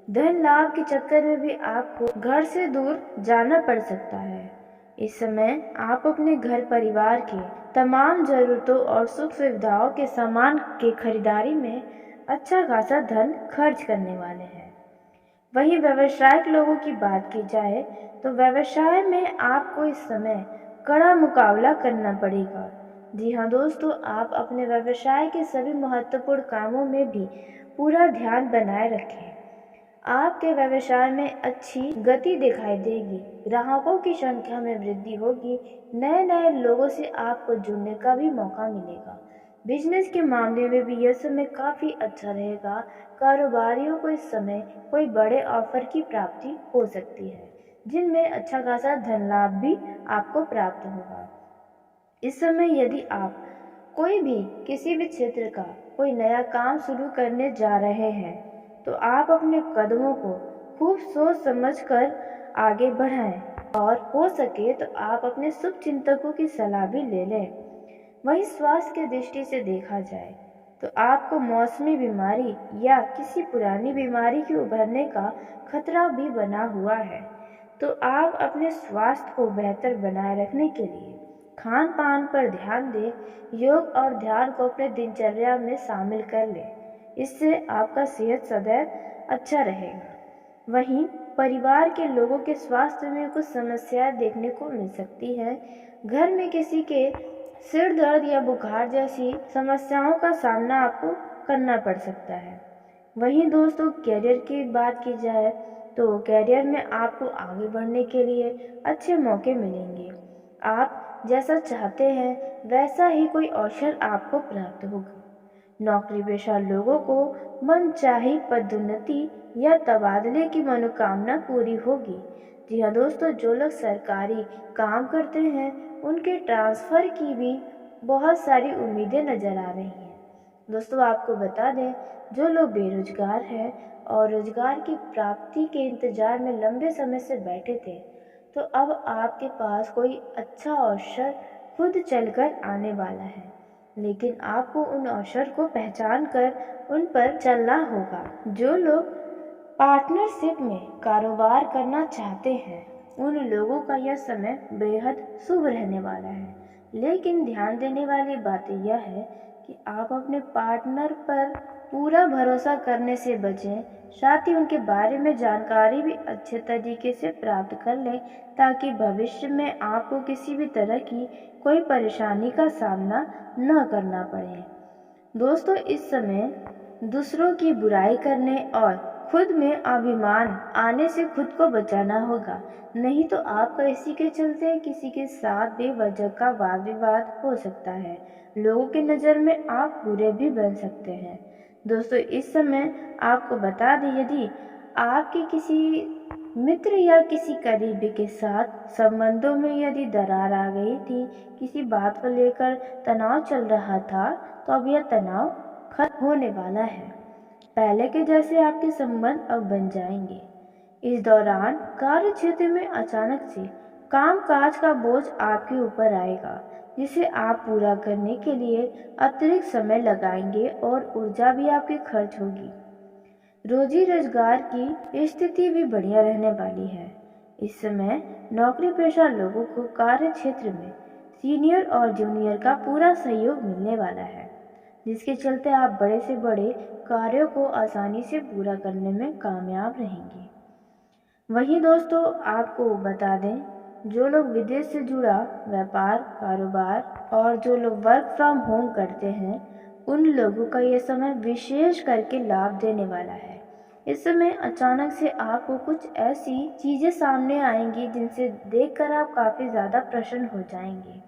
धन लाभ के चक्कर में भी आपको घर से दूर जाना पड़ सकता है। इस समय आप अपने घर परिवार के तमाम ज़रूरतों और सुख सुविधाओं के सामान के खरीदारी में अच्छा खासा धन खर्च करने वाले हैं। वहीं व्यावसायिक लोगों की बात की जाए तो व्यवसाय में आपको इस समय कड़ा मुकाबला करना पड़ेगा। जी हाँ दोस्तों, आप अपने व्यवसाय के सभी महत्वपूर्ण कामों में भी पूरा ध्यान बनाए रखें। आपके व्यवसाय में अच्छी गति दिखाई देगी, ग्राहकों की संख्या में वृद्धि होगी, नए नए लोगों से आपको जुड़ने का भी मौका मिलेगा। बिजनेस के मामले में भी यह समय काफ़ी अच्छा रहेगा। कारोबारियों को इस समय कोई बड़े ऑफर की प्राप्ति हो सकती है, जिनमें अच्छा खासा धन लाभ भी आपको प्राप्त होगा। इस समय यदि आप कोई भी किसी भी क्षेत्र का कोई नया काम शुरू करने जा रहे हैं तो आप अपने कदमों को खूब सोच समझकर आगे बढ़ाएं और हो सके तो आप अपने शुभ चिंतकों की सलाह भी ले लें। वहीं स्वास्थ्य की दृष्टि से देखा जाए तो आपको मौसमी बीमारी या किसी पुरानी बीमारी के उभरने का खतरा भी बना हुआ है, तो आप अपने स्वास्थ्य को बेहतर बनाए रखने के लिए खान पान पर ध्यान दें। योग और ध्यान को अपने दिनचर्या में शामिल कर लें। इससे आपका सेहत सदैव अच्छा रहेगा। वहीं परिवार के लोगों के स्वास्थ्य में कुछ समस्याएं देखने को मिल सकती हैं। घर में किसी के सिर दर्द या बुखार जैसी समस्याओं का सामना आपको करना पड़ सकता है। वहीं दोस्तों, कैरियर की बात की जाए तो कैरियर में आपको आगे बढ़ने के लिए अच्छे मौके मिलेंगे। आप जैसा चाहते हैं वैसा ही कोई अवसर आपको प्राप्त होगा। नौकरी पेशा लोगों को मनचाही पदोन्नति या तबादले की मनोकामना पूरी होगी। जी हाँ दोस्तों, जो लोग सरकारी काम करते हैं उनके ट्रांसफ़र की भी बहुत सारी उम्मीदें नज़र आ रही हैं। दोस्तों आपको बता दें, जो लोग बेरोजगार हैं और रोजगार की प्राप्ति के इंतजार में लंबे समय से बैठे थे, तो अब आपके पास कोई अच्छा अवसर खुद चलकर आने वाला है। लेकिन आपको उन अवसर को पहचान कर उन पर चलना होगा। जो लोग पार्टनरशिप में कारोबार करना चाहते हैं, उन लोगों का यह समय बेहद शुभ रहने वाला है। लेकिन ध्यान देने वाली बात यह है कि आप अपने पार्टनर पर पूरा भरोसा करने से बचें। साथ ही उनके बारे में जानकारी भी अच्छे तरीके से प्राप्त कर लें, ताकि भविष्य में आपको किसी भी तरह की कोई परेशानी का सामना न करना पड़े। दोस्तों इस समय दूसरों की बुराई करने और खुद में अभिमान आने से खुद को बचाना होगा, नहीं तो आपका इसी के चलते किसी के साथ बेवजह का वाद विवाद हो सकता है। लोगों की नज़र में आप बुरे भी बन सकते हैं। दोस्तों इस समय आपको बता दें, यदि आपके किसी मित्र या किसी करीबी के साथ संबंधों में यदि दरार आ गई थी, किसी बात को लेकर तनाव चल रहा था, तो अब यह तनाव खत्म होने वाला है। पहले के जैसे आपके संबंध अब बन जाएंगे। इस दौरान कार्य क्षेत्र में अचानक से कामकाज का बोझ आपके ऊपर आएगा, जिसे आप पूरा करने के लिए अतिरिक्त समय लगाएंगे और ऊर्जा भी आपकी खर्च होगी। रोजी रोजगार की स्थिति भी बढ़िया रहने वाली है। इस समय नौकरी पेशा लोगों को कार्य क्षेत्र में सीनियर और जूनियर का पूरा सहयोग मिलने वाला है, जिसके चलते आप बड़े से बड़े कार्यों को आसानी से पूरा करने में कामयाब रहेंगे। वहीं दोस्तों आपको बता दें, जो लोग विदेश से जुड़ा व्यापार कारोबार और जो लोग वर्क फ्रॉम होम करते हैं, उन लोगों का यह समय विशेष करके लाभ देने वाला है। इस समय अचानक से आपको कुछ ऐसी चीजें सामने आएंगी जिनसे देखकर आप काफी ज्यादा प्रसन्न हो जाएंगे।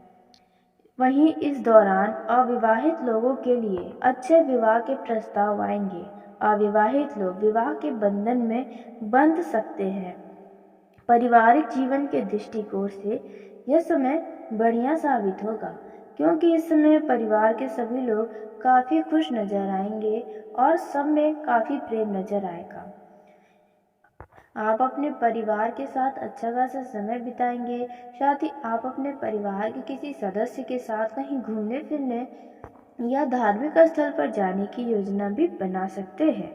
वहीं इस दौरान अविवाहित लोगों के लिए अच्छे विवाह के प्रस्ताव आएंगे। अविवाहित लोग विवाह के बंधन में बंध सकते हैं। पारिवारिक जीवन के दृष्टिकोण से यह समय बढ़िया साबित होगा, क्योंकि इस समय परिवार के सभी लोग काफ़ी खुश नजर आएंगे और सब में काफ़ी प्रेम नजर आएगा। आप अपने परिवार के साथ अच्छा खासा समय बिताएंगे। साथ ही आप अपने परिवार के किसी सदस्य के साथ कहीं घूमने फिरने या धार्मिक स्थल पर जाने की योजना भी बना सकते हैं।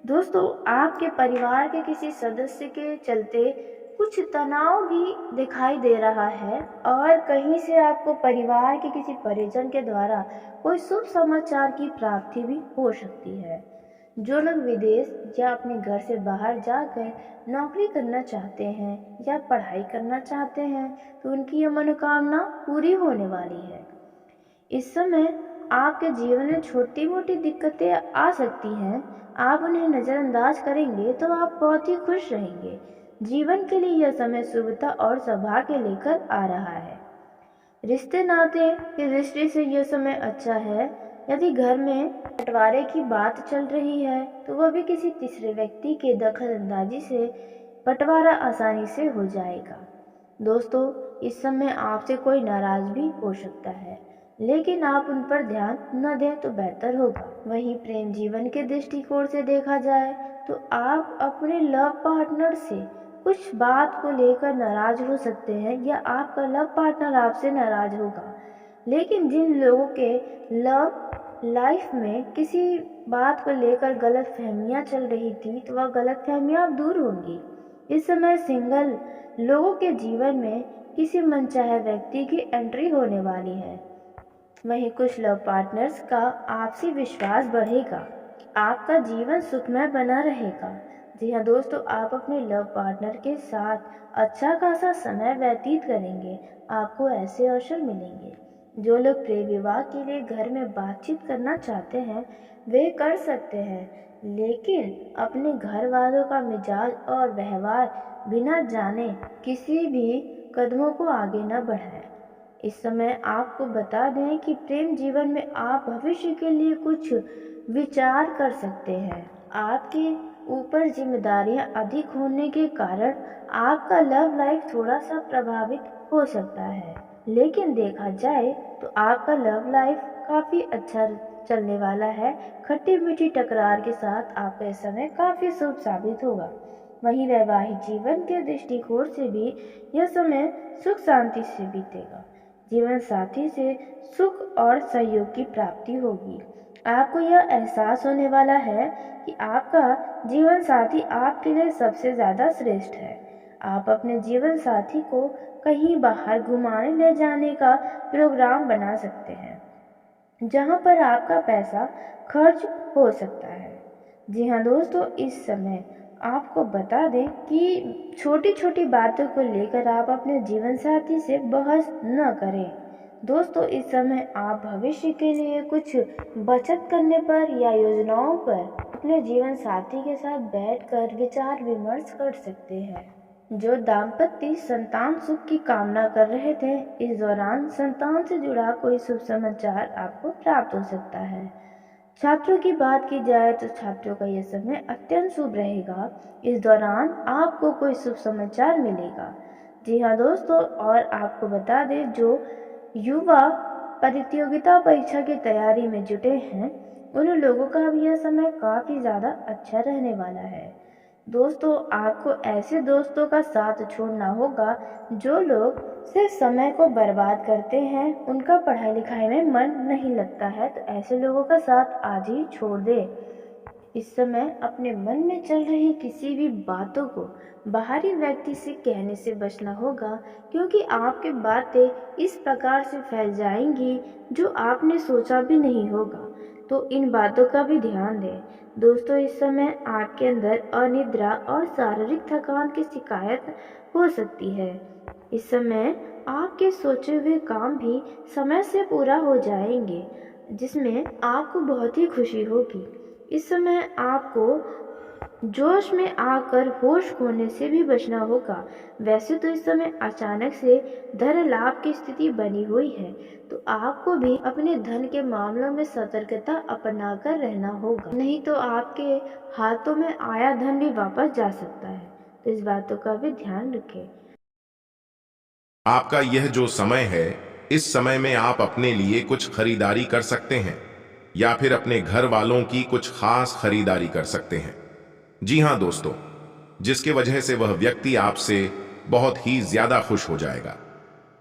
दोस्तों आपके परिवार के किसी सदस्य के चलते कुछ तनाव भी दिखाई दे रहा है और कहीं से आपको परिवार के किसी परिजन के द्वारा कोई शुभ समाचार की प्राप्ति भी हो सकती है। जो लोग विदेश या अपने घर से बाहर जाकर नौकरी करना चाहते हैं या पढ़ाई करना चाहते हैं, तो उनकी यह मनोकामना पूरी होने वाली है। इस समय आपके जीवन में छोटी मोटी दिक्कतें आ सकती हैं, आप उन्हें नज़रअंदाज करेंगे तो आप बहुत ही खुश रहेंगे। जीवन के लिए यह समय शुभता और सौभाग्य लेकर आ रहा है। रिश्ते नाते की दृष्टि से यह समय अच्छा है। यदि घर में बंटवारे की बात चल रही है, तो वह भी किसी तीसरे व्यक्ति के दखल अंदाजी से बंटवारा आसानी से हो जाएगा। दोस्तों इस समय आपसे कोई नाराज भी हो सकता है, लेकिन आप उन पर ध्यान न दें तो बेहतर होगा। वहीं प्रेम जीवन के दृष्टिकोण से देखा जाए तो आप अपने लव पार्टनर से कुछ बात को लेकर नाराज हो सकते हैं या आपका लव पार्टनर आपसे नाराज होगा। लेकिन जिन लोगों के लव लाइफ में किसी बात को लेकर गलत फहमियाँ चल रही थी, तो वह गलत फहमियाँ अब दूर होंगी। इस समय सिंगल लोगों के जीवन में किसी मनचाहे व्यक्ति की एंट्री होने वाली है। वहीं कुछ लव पार्टनर्स का आपसी विश्वास बढ़ेगा, आपका जीवन सुखमय बना रहेगा। जी हाँ दोस्तों, आप अपने लव पार्टनर के साथ अच्छा खासा समय व्यतीत करेंगे। आपको ऐसे अवसर मिलेंगे। जो लोग प्रेम विवाह के लिए घर में बातचीत करना चाहते हैं, वे कर सकते हैं, लेकिन अपने घर वालों का मिजाज और व्यवहार बिना जाने किसी भी कदमों को आगे न बढ़ाएं। इस समय आपको बता दें कि प्रेम जीवन में आप भविष्य के लिए कुछ विचार कर सकते हैं। आपके ऊपर जिम्मेदारियां अधिक होने के कारण आपका लव लाइफ थोड़ा सा प्रभावित हो सकता है, लेकिन देखा जाए तो आपका लव लाइफ काफ़ी अच्छा चलने वाला है। खट्टी मीठी टकरार के साथ आपका इस समय काफ़ी शुभ साबित होगा। वहीं वैवाहिक जीवन के दृष्टिकोण से भी यह समय सुख शांति से बीतेगा। जीवन साथी से सुख और सहयोग की प्राप्ति होगी। आपको यह एहसास होने वाला है कि आपका जीवन साथी आपके लिए सबसे ज़्यादा श्रेष्ठ है। आप अपने जीवन साथी को कहीं बाहर घुमाने ले जाने का प्रोग्राम बना सकते हैं, जहां पर आपका पैसा खर्च हो सकता है। जी हाँ दोस्तों, इस समय आपको बता दें कि छोटी छोटी बातों को लेकर आप अपने जीवन साथी से बहस न करें। दोस्तों, इस समय आप भविष्य के लिए कुछ बचत करने पर या योजनाओं पर अपने जीवन साथी के साथ बैठकर विचार विमर्श कर सकते हैं। जो दाम्पत्य संतान सुख की कामना कर रहे थे, इस दौरान संतान से जुड़ा कोई शुभ समाचार आपको प्राप्त हो सकता है। छात्रों की बात की जाए तो छात्रों का यह समय अत्यंत शुभ रहेगा। इस दौरान आपको कोई शुभ समाचार मिलेगा। जी हाँ दोस्तों, और आपको बता दें, जो युवा प्रतियोगिता परीक्षा की तैयारी में जुटे हैं, उन लोगों का भी यह समय काफ़ी ज़्यादा अच्छा रहने वाला है। दोस्तों, आपको ऐसे दोस्तों का साथ छोड़ना होगा जो लोग सिर्फ समय को बर्बाद करते हैं, उनका पढ़ाई लिखाई में मन नहीं लगता है, तो ऐसे लोगों का साथ आज ही छोड़ दें। इस समय अपने मन में चल रही किसी भी बातों को बाहरी व्यक्ति से कहने से बचना होगा, क्योंकि आपकी बातें इस प्रकार से फैल जाएंगी जो आपने सोचा भी नहीं होगा। तो इन बातों का भी ध्यान दें। दोस्तों, इस समय आपके अंदर अनिद्रा और शारीरिक थकान की शिकायत हो सकती है। इस समय आपके सोचे हुए काम भी समय से पूरा हो जाएंगे, जिसमें आपको बहुत ही खुशी होगी। इस समय आपको जोश में आकर होश खोने से भी बचना होगा। वैसे तो इस समय अचानक से धन लाभ की स्थिति बनी हुई है, तो आपको भी अपने धन के मामलों में सतर्कता अपनाकर रहना होगा, नहीं तो आपके हाथों में आया धन भी वापस जा सकता है। तो इस बातों का भी ध्यान रखें। आपका यह जो समय है, इस समय में आप अपने लिए कुछ खरीदारी कर सकते हैं या फिर अपने घर वालों की कुछ खास खरीदारी कर सकते हैं। जी हां दोस्तों, जिसके वजह से वह व्यक्ति आपसे बहुत ही ज्यादा खुश हो जाएगा।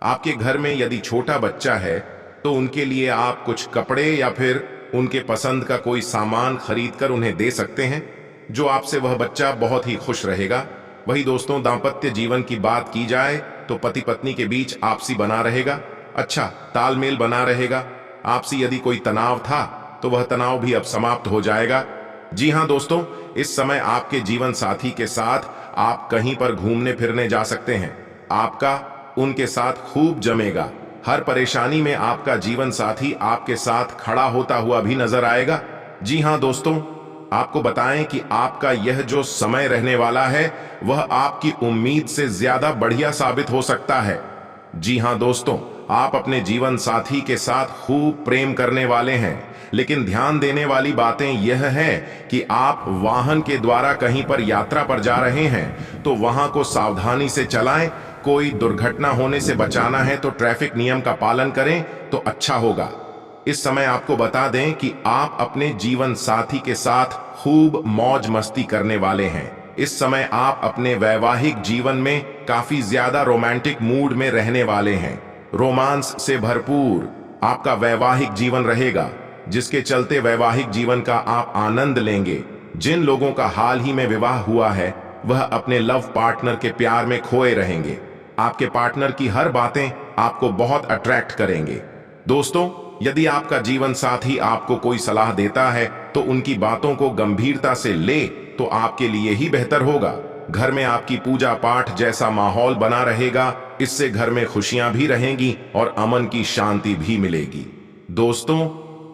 आपके घर में यदि छोटा बच्चा है तो उनके लिए आप कुछ कपड़े या फिर उनके पसंद का कोई सामान खरीद कर उन्हें दे सकते हैं, जो आपसे वह बच्चा बहुत ही खुश रहेगा। वही दोस्तों, दाम्पत्य जीवन की बात की जाए तो पति पत्नी के बीच आपसी बना रहेगा, अच्छा तालमेल बना रहेगा। आपसी यदि कोई तनाव था तो वह तनाव भी अब समाप्त हो जाएगा। जी हां दोस्तों, इस समय आपके जीवन साथी के साथ आप कहीं पर घूमने फिरने जा सकते हैं। आपका उनके साथ खूब जमेगा। हर परेशानी में आपका जीवन साथी आपके साथ खड़ा होता हुआ भी नजर आएगा। जी हां दोस्तों, आपको बताएं कि आपका यह जो समय रहने वाला है वह आपकी उम्मीद से ज्यादा बढ़िया साबित हो सकता है। जी हां दोस्तों, आप अपने जीवन साथी के साथ खूब प्रेम करने वाले हैं, लेकिन ध्यान देने वाली बातें यह है कि आप वाहन के द्वारा कहीं पर यात्रा पर जा रहे हैं तो वहां को सावधानी से चलाएं। कोई दुर्घटना होने से बचाना है तो ट्रैफिक नियम का पालन करें तो अच्छा होगा। इस समय आपको बता दें कि आप अपने जीवन साथी के साथ खूब मौज मस्ती करने वाले हैं। इस समय आप अपने वैवाहिक जीवन में काफी ज्यादा रोमांटिक मूड में रहने वाले हैं। रोमांस से भरपूर आपका वैवाहिक जीवन रहेगा, जिसके चलते वैवाहिक जीवन का आप आनंद लेंगे। जिन लोगों का हाल ही में विवाह हुआ है वह अपने लव पार्टनर के प्यार में खोए रहेंगे। आपके पार्टनर की हर बातें आपको बहुत अट्रैक्ट करेंगे। दोस्तों, यदि आपका जीवन साथी आपको कोई सलाह देता है तो उनकी बातों को गंभीरता से ले तो आपके लिए ही बेहतर होगा। घर में आपकी पूजा पाठ जैसा माहौल बना रहेगा, इससे घर में खुशियां भी रहेंगी और अमन की शांति भी मिलेगी। दोस्तों,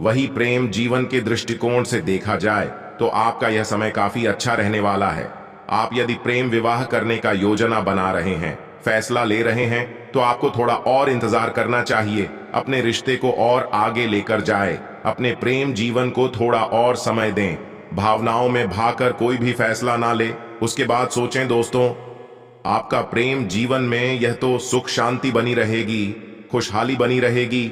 वही प्रेम जीवन के दृष्टिकोण से देखा जाए तो आपका यह समय काफी अच्छा रहने वाला है। आप यदि प्रेम विवाह करने का योजना बना रहे हैं, फैसला ले रहे हैं, तो आपको थोड़ा और इंतजार करना चाहिए। अपने रिश्ते को और आगे लेकर जाए, अपने प्रेम जीवन को थोड़ा और समय दें। भावनाओं में भाकर कोई भी फैसला ना ले। उसके बाद सोचें दोस्तों, आपका प्रेम जीवन में यह तो सुख शांति बनी रहेगी, खुशहाली बनी रहेगी।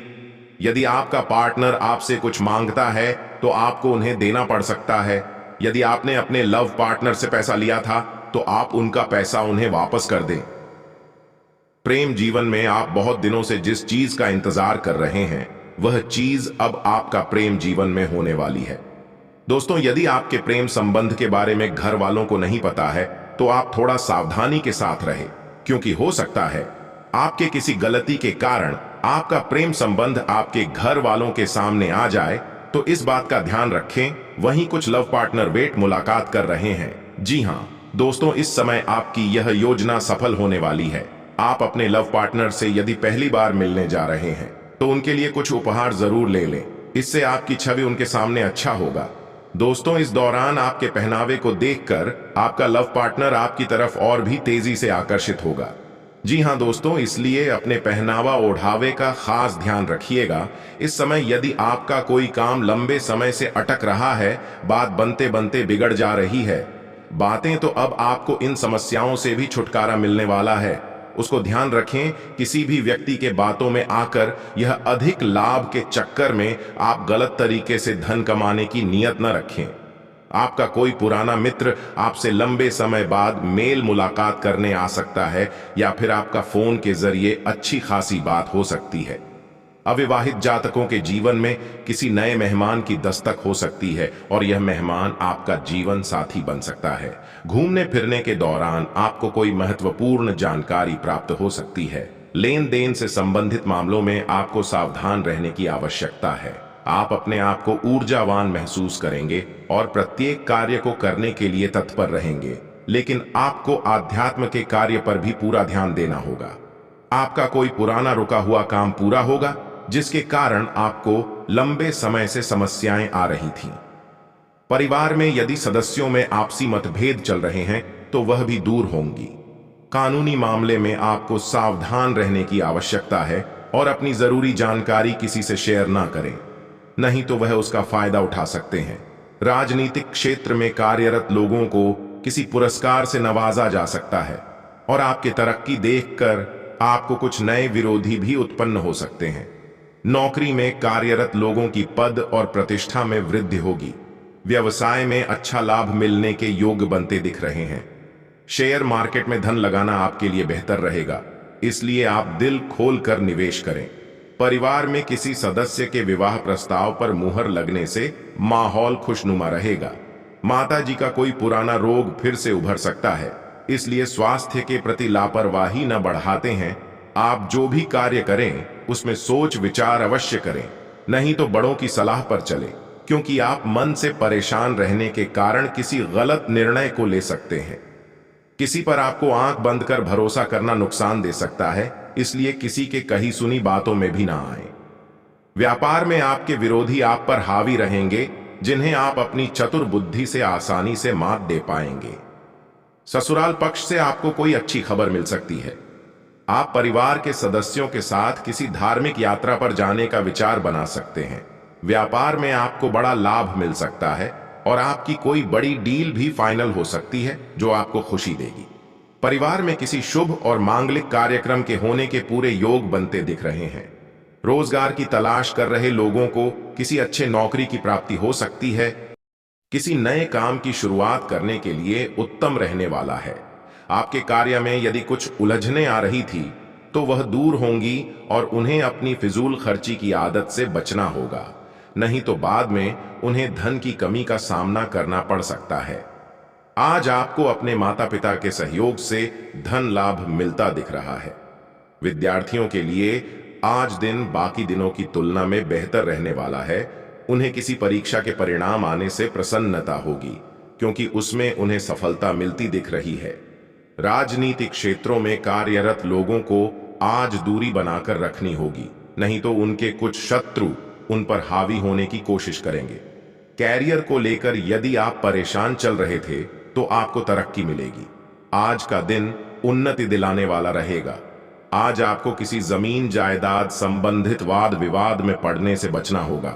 यदि आपका पार्टनर आपसे कुछ मांगता है तो आपको उन्हें देना पड़ सकता है। यदि आपने अपने लव पार्टनर से पैसा लिया था तो आप उनका पैसा उन्हें वापस कर दें। प्रेम जीवन में आप बहुत दिनों से जिस चीज का इंतजार कर रहे हैं, वह चीज अब आपका प्रेम जीवन में होने वाली है। दोस्तों, यदि आपके प्रेम संबंध के बारे में घर वालों को नहीं पता है तो आप थोड़ा सावधानी के साथ रहे, क्योंकि हो सकता है आपके किसी गलती के कारण आपका प्रेम संबंध आपके घर वालों के सामने आ जाए। तो इस बात का ध्यान रखें। वहीं कुछ लव पार्टनर वेट मुलाकात कर रहे हैं। जी हां दोस्तों, इस समय आपकी यह योजना सफल होने वाली है। आप अपने लव पार्टनर से यदि पहली बार मिलने जा रहे हैं तो उनके लिए कुछ उपहार जरूर ले लें। इससे आपकी छवि उनके सामने अच्छा होगा। दोस्तों, इस दौरान आपके पहनावे को देखकर आपका लव पार्टनर आपकी तरफ और भी तेजी से आकर्षित होगा। जी हां दोस्तों, इसलिए अपने पहनावा ओढ़ावे का खास ध्यान रखिएगा। इस समय यदि आपका कोई काम लंबे समय से अटक रहा है, बात बनते बनते बिगड़ जा रही है, बातें तो अब आपको इन समस्याओं से भी छुटकारा मिलने वाला है। उसको ध्यान रखें, किसी भी व्यक्ति के बातों में आकर यह अधिक लाभ के चक्कर में आप गलत तरीके से धन कमाने की नीयत न रखें। आपका कोई पुराना मित्र आपसे लंबे समय बाद मेल मुलाकात करने आ सकता है, या फिर आपका फोन के जरिए अच्छी खासी बात हो सकती है। अविवाहित जातकों के जीवन में किसी नए मेहमान की दस्तक हो सकती है और यह मेहमान आपका जीवन साथी बन सकता है। घूमने फिरने के दौरान आपको कोई महत्वपूर्ण जानकारी प्राप्त हो सकती है। लेन देन से संबंधित मामलों में आपको सावधान रहने की आवश्यकता है। आप अपने आप को ऊर्जावान महसूस करेंगे और प्रत्येक कार्य को करने के लिए तत्पर रहेंगे, लेकिन आपको आध्यात्म के कार्य पर भी पूरा ध्यान देना होगा। आपका कोई पुराना रुका हुआ काम पूरा होगा, जिसके कारण आपको लंबे समय से समस्याएं आ रही थीं। परिवार में यदि सदस्यों में आपसी मतभेद चल रहे हैं तो वह भी दूर होंगी। कानूनी मामले में आपको सावधान रहने की आवश्यकता है और अपनी जरूरी जानकारी किसी से शेयर ना करें, नहीं तो वह उसका फायदा उठा सकते हैं। राजनीतिक क्षेत्र में कार्यरत लोगों को किसी पुरस्कार से नवाजा जा सकता है और आपकी तरक्की देखकर आपको कुछ नए विरोधी भी उत्पन्न हो सकते हैं। नौकरी में कार्यरत लोगों की पद और प्रतिष्ठा में वृद्धि होगी। व्यवसाय में अच्छा लाभ मिलने के योग बनते दिख रहे हैं। शेयर मार्केट में धन लगाना आपके लिए बेहतर रहेगा, इसलिए आप दिल खोलकर निवेश करें। परिवार में किसी सदस्य के विवाह प्रस्ताव पर मुहर लगने से माहौल खुशनुमा रहेगा। माता जी का कोई पुराना रोग फिर से उभर सकता है, इसलिए स्वास्थ्य के प्रति लापरवाही न बढ़ाते हैं। आप जो भी कार्य करें उसमें सोच विचार अवश्य करें, नहीं तो बड़ों की सलाह पर चले, क्योंकि आप मन से परेशान रहने के कारण किसी गलत निर्णय को ले सकते हैं। किसी पर आपको आंख बंद कर भरोसा करना नुकसान दे सकता है, इसलिए किसी के कही सुनी बातों में भी ना आए। व्यापार में आपके विरोधी आप पर हावी रहेंगे, जिन्हें आप अपनी चतुर बुद्धि से आसानी से मात दे पाएंगे। ससुराल पक्ष से आपको कोई अच्छी खबर मिल सकती है। आप परिवार के सदस्यों के साथ किसी धार्मिक यात्रा पर जाने का विचार बना सकते हैं। व्यापार में आपको बड़ा लाभ मिल सकता है और आपकी कोई बड़ी डील भी फाइनल हो सकती है जो आपको खुशी देगी। परिवार में किसी शुभ और मांगलिक कार्यक्रम के होने के पूरे योग बनते दिख रहे हैं। रोजगार की तलाश कर रहे लोगों को किसी अच्छे नौकरी की प्राप्ति हो सकती है। किसी नए काम की शुरुआत करने के लिए उत्तम रहने वाला है। आपके कार्य में यदि कुछ उलझने आ रही थी तो वह दूर होंगी और उन्हें अपनी फिजूल खर्ची की आदत से बचना होगा, नहीं तो बाद में उन्हें धन की कमी का सामना करना पड़ सकता है। आज आपको अपने माता पिता के सहयोग से धन लाभ मिलता दिख रहा है। विद्यार्थियों के लिए आज दिन बाकी दिनों की तुलना में बेहतर रहने वाला है। उन्हें किसी परीक्षा के परिणाम आने से प्रसन्नता होगी, क्योंकि उसमें उन्हें सफलता मिलती दिख रही है। राजनीतिक क्षेत्रों में कार्यरत लोगों को आज दूरी बनाकर रखनी होगी, नहीं तो उनके कुछ शत्रु उन पर हावी होने की कोशिश करेंगे। कैरियर को लेकर यदि आप परेशान चल रहे थे तो आपको तरक्की मिलेगी। आज का दिन उन्नति दिलाने वाला रहेगा। आज आपको किसी जमीन जायदाद संबंधित वाद विवाद में पड़ने से बचना होगा,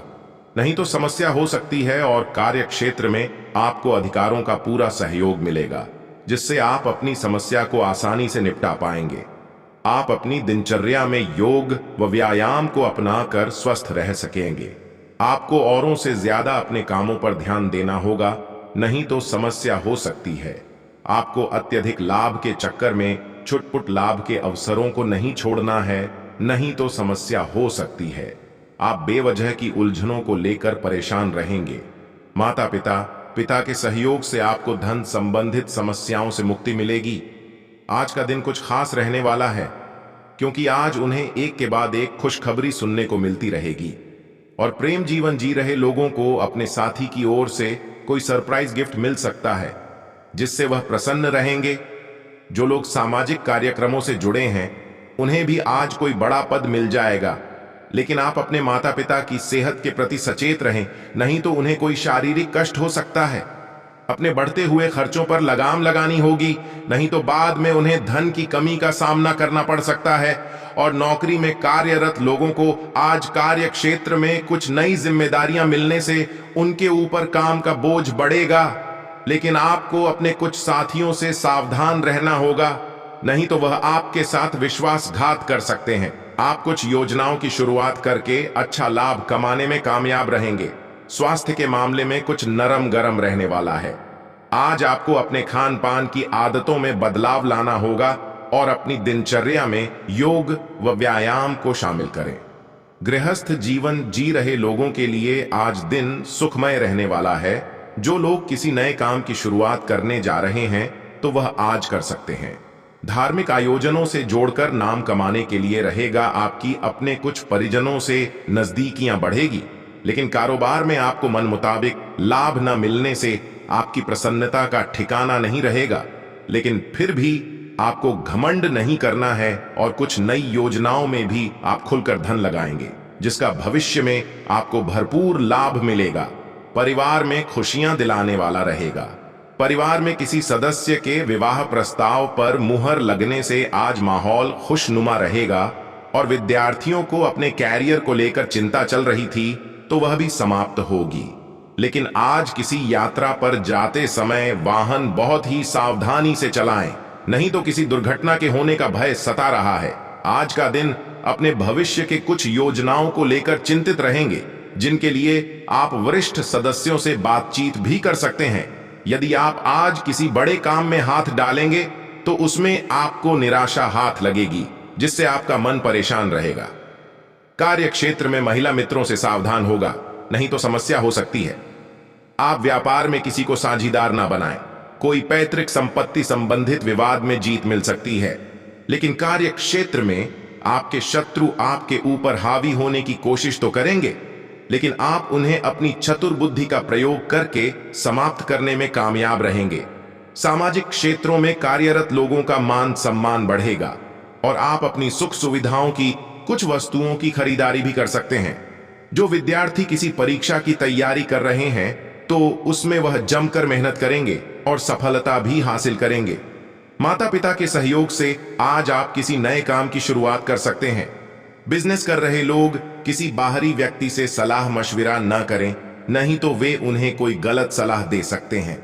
नहीं तो समस्या हो सकती है और कार्य क्षेत्र में आपको अधिकारों का पूरा सहयोग मिलेगा, जिससे आप अपनी समस्या को आसानी से निपटा पाएंगे। आप अपनी दिनचर्या में योग व व्यायाम को अपनाकर स्वस्थ रह सकेंगे। आपको औरों से ज्यादा अपने कामों पर ध्यान देना होगा, नहीं तो समस्या हो सकती है। आपको अत्यधिक लाभ के चक्कर में छुटपुट लाभ के अवसरों को नहीं छोड़ना है, नहीं तो समस्या हो सकती है। आप बेवजह की उलझनों को लेकर परेशान रहेंगे। माता पिता के सहयोग से आपको धन संबंधित समस्याओं से मुक्ति मिलेगी। आज का दिन कुछ खास रहने वाला है, क्योंकि आज उन्हें एक के बाद एक खुशखबरी सुनने को मिलती रहेगी और प्रेम जीवन जी रहे लोगों को अपने साथी की ओर से कोई सरप्राइज गिफ्ट मिल सकता है, जिससे वह प्रसन्न रहेंगे। जो लोग सामाजिक कार्यक्रमों से जुड़े हैं, उन्हें भी आज कोई बड़ा पद मिल जाएगा, लेकिन आप अपने माता पिता की सेहत के प्रति सचेत रहें, नहीं तो उन्हें कोई शारीरिक कष्ट हो सकता है। अपने बढ़ते हुए खर्चों पर लगाम लगानी होगी, नहीं तो बाद में उन्हें धन की कमी का सामना करना पड़ सकता है। और नौकरी में कार्यरत लोगों को आज कार्य क्षेत्र में कुछ नई जिम्मेदारियां मिलने से उनके ऊपर काम का बोझ बढ़ेगा, लेकिन आपको अपने कुछ साथियों से सावधान रहना होगा, नहीं तो वह आपके साथ विश्वासघात कर सकते हैं। आप कुछ योजनाओं की शुरुआत करके अच्छा लाभ कमाने में कामयाब रहेंगे। स्वास्थ्य के मामले में कुछ नरम गरम रहने वाला है। आज आपको अपने खान पान की आदतों में बदलाव लाना होगा और अपनी दिनचर्या में योग व व्यायाम को शामिल करें। गृहस्थ जीवन जी रहे लोगों के लिए आज दिन सुखमय रहने वाला है। जो लोग किसी नए काम की शुरुआत करने जा रहे हैं, तो वह आज कर सकते हैं। धार्मिक आयोजनों से जोड़कर नाम कमाने के लिए रहेगा। आपकी अपने कुछ परिजनों से नजदीकियां बढ़ेगी, लेकिन कारोबार में आपको मन मुताबिक लाभ न मिलने से आपकी प्रसन्नता का ठिकाना नहीं रहेगा। लेकिन फिर भी आपको घमंड नहीं करना है और कुछ नई योजनाओं में भी आप खुलकर धन लगाएंगे, जिसका भविष्य में आपको भरपूर लाभ मिलेगा। परिवार में खुशियां दिलाने वाला रहेगा। परिवार में किसी सदस्य के विवाह प्रस्ताव पर मुहर लगने से आज माहौल खुशनुमा रहेगा और विद्यार्थियों को अपने कैरियर को लेकर चिंता चल रही थी, तो वह भी समाप्त होगी। लेकिन आज किसी यात्रा पर जाते समय वाहन बहुत ही सावधानी से चलाएं, नहीं तो किसी दुर्घटना के होने का भय सता रहा है। आज का दिन अपने भविष्य के कुछ योजनाओं को लेकर चिंतित रहेंगे, जिनके लिए आप वरिष्ठ सदस्यों से बातचीत भी कर सकते हैं। यदि आप आज किसी बड़े काम में हाथ डालेंगे, तो उसमें आपको निराशा हाथ लगेगी, जिससे आपका मन परेशान रहेगा। कार्य क्षेत्र में महिला मित्रों से सावधान होगा, नहीं तो समस्या हो सकती है। आप व्यापार में किसी को साझीदार ना बनाएं। कोई पैतृक संपत्ति संबंधित विवाद में जीत मिल सकती है, लेकिन कार्य क्षेत्र में आपके शत्रु आपके ऊपर हावी होने की कोशिश तो करेंगे, लेकिन आप उन्हें अपनी चतुर बुद्धि का प्रयोग करके समाप्त करने में कामयाब रहेंगे। सामाजिक क्षेत्रों में कार्यरत लोगों का मान सम्मान बढ़ेगा और आप अपनी सुख सुविधाओं की कुछ वस्तुओं की खरीदारी भी कर सकते हैं। जो विद्यार्थी किसी परीक्षा की तैयारी कर रहे हैं, तो उसमें वह जमकर मेहनत करेंगे और सफलता भी हासिल करेंगे। माता पिता के सहयोग से आज आप किसी नए काम की शुरुआत कर सकते हैं। बिजनेस कर रहे लोग किसी बाहरी व्यक्ति से सलाह मशविरा न करें, नहीं तो वे उन्हें कोई गलत सलाह दे सकते हैं।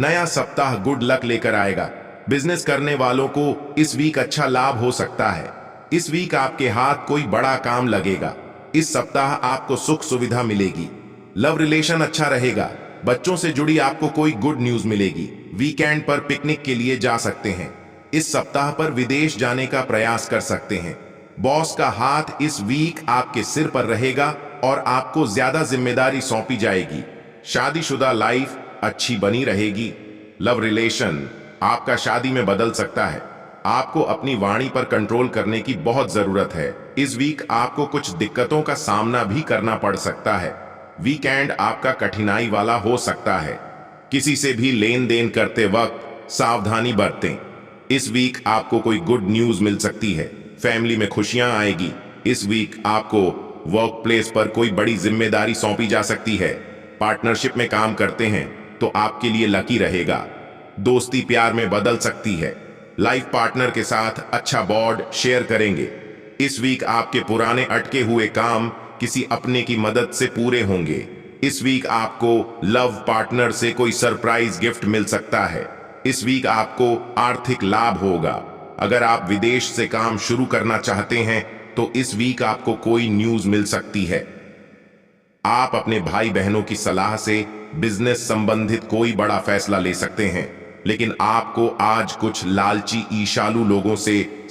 नया सप्ताह गुड लक लेकर आएगा। बिजनेस करने वालों को इस वीक अच्छा लाभ हो सकता है। इस वीक आपके हाथ कोई बड़ा काम लगेगा। इस सप्ताह आपको सुख सुविधा मिलेगी। लव रिलेशन अच्छा रहेगा। बच्चों से जुड़ी आपको कोई गुड न्यूज मिलेगी। वीकेंड पर पिकनिक के लिए जा सकते हैं। इस सप्ताह पर विदेश जाने का प्रयास कर सकते हैं। बॉस का हाथ इस वीक आपके सिर पर रहेगा और आपको ज्यादा जिम्मेदारी सौंपी जाएगी। शादीशुदा लाइफ अच्छी बनी रहेगी। लव रिलेशन आपका शादी में बदल सकता है। आपको अपनी वाणी पर कंट्रोल करने की बहुत जरूरत है। इस वीक आपको कुछ दिक्कतों का सामना भी करना पड़ सकता है। वीकेंड आपका कठिनाई वाला हो सकता है। किसी से भी लेन देन करते वक्त सावधानी बरतें। इस वीक आपको कोई गुड न्यूज मिल सकती है। फैमिली में खुशियां आएगी। इस वीक आपको वर्क प्लेस पर कोई बड़ी जिम्मेदारी सौंपी जा सकती है। पार्टनरशिप में काम करते हैं तो आपके लिए लकी रहेगा। दोस्ती प्यार में बदल सकती है। लाइफ पार्टनर के साथ अच्छा बॉन्ड शेयर करेंगे। इस वीक आपके पुराने अटके हुए काम किसी अपने की मदद से पूरे होंगे। इस वीक आपको लव पार्टनर से कोई सरप्राइज गिफ्ट मिल सकता है। इस वीक आपको आर्थिक लाभ होगा। अगर आप विदेश से काम शुरू करना चाहते हैं तो इस वीक आपको कोई न्यूज मिल सकती है। आप अपने भाई बहनों की सलाह से बिजनेस संबंधित कोई बड़ा फैसला ले सकते हैं, लेकिन आपको आज कुछ लालची ईर्ष्यालु लोगों से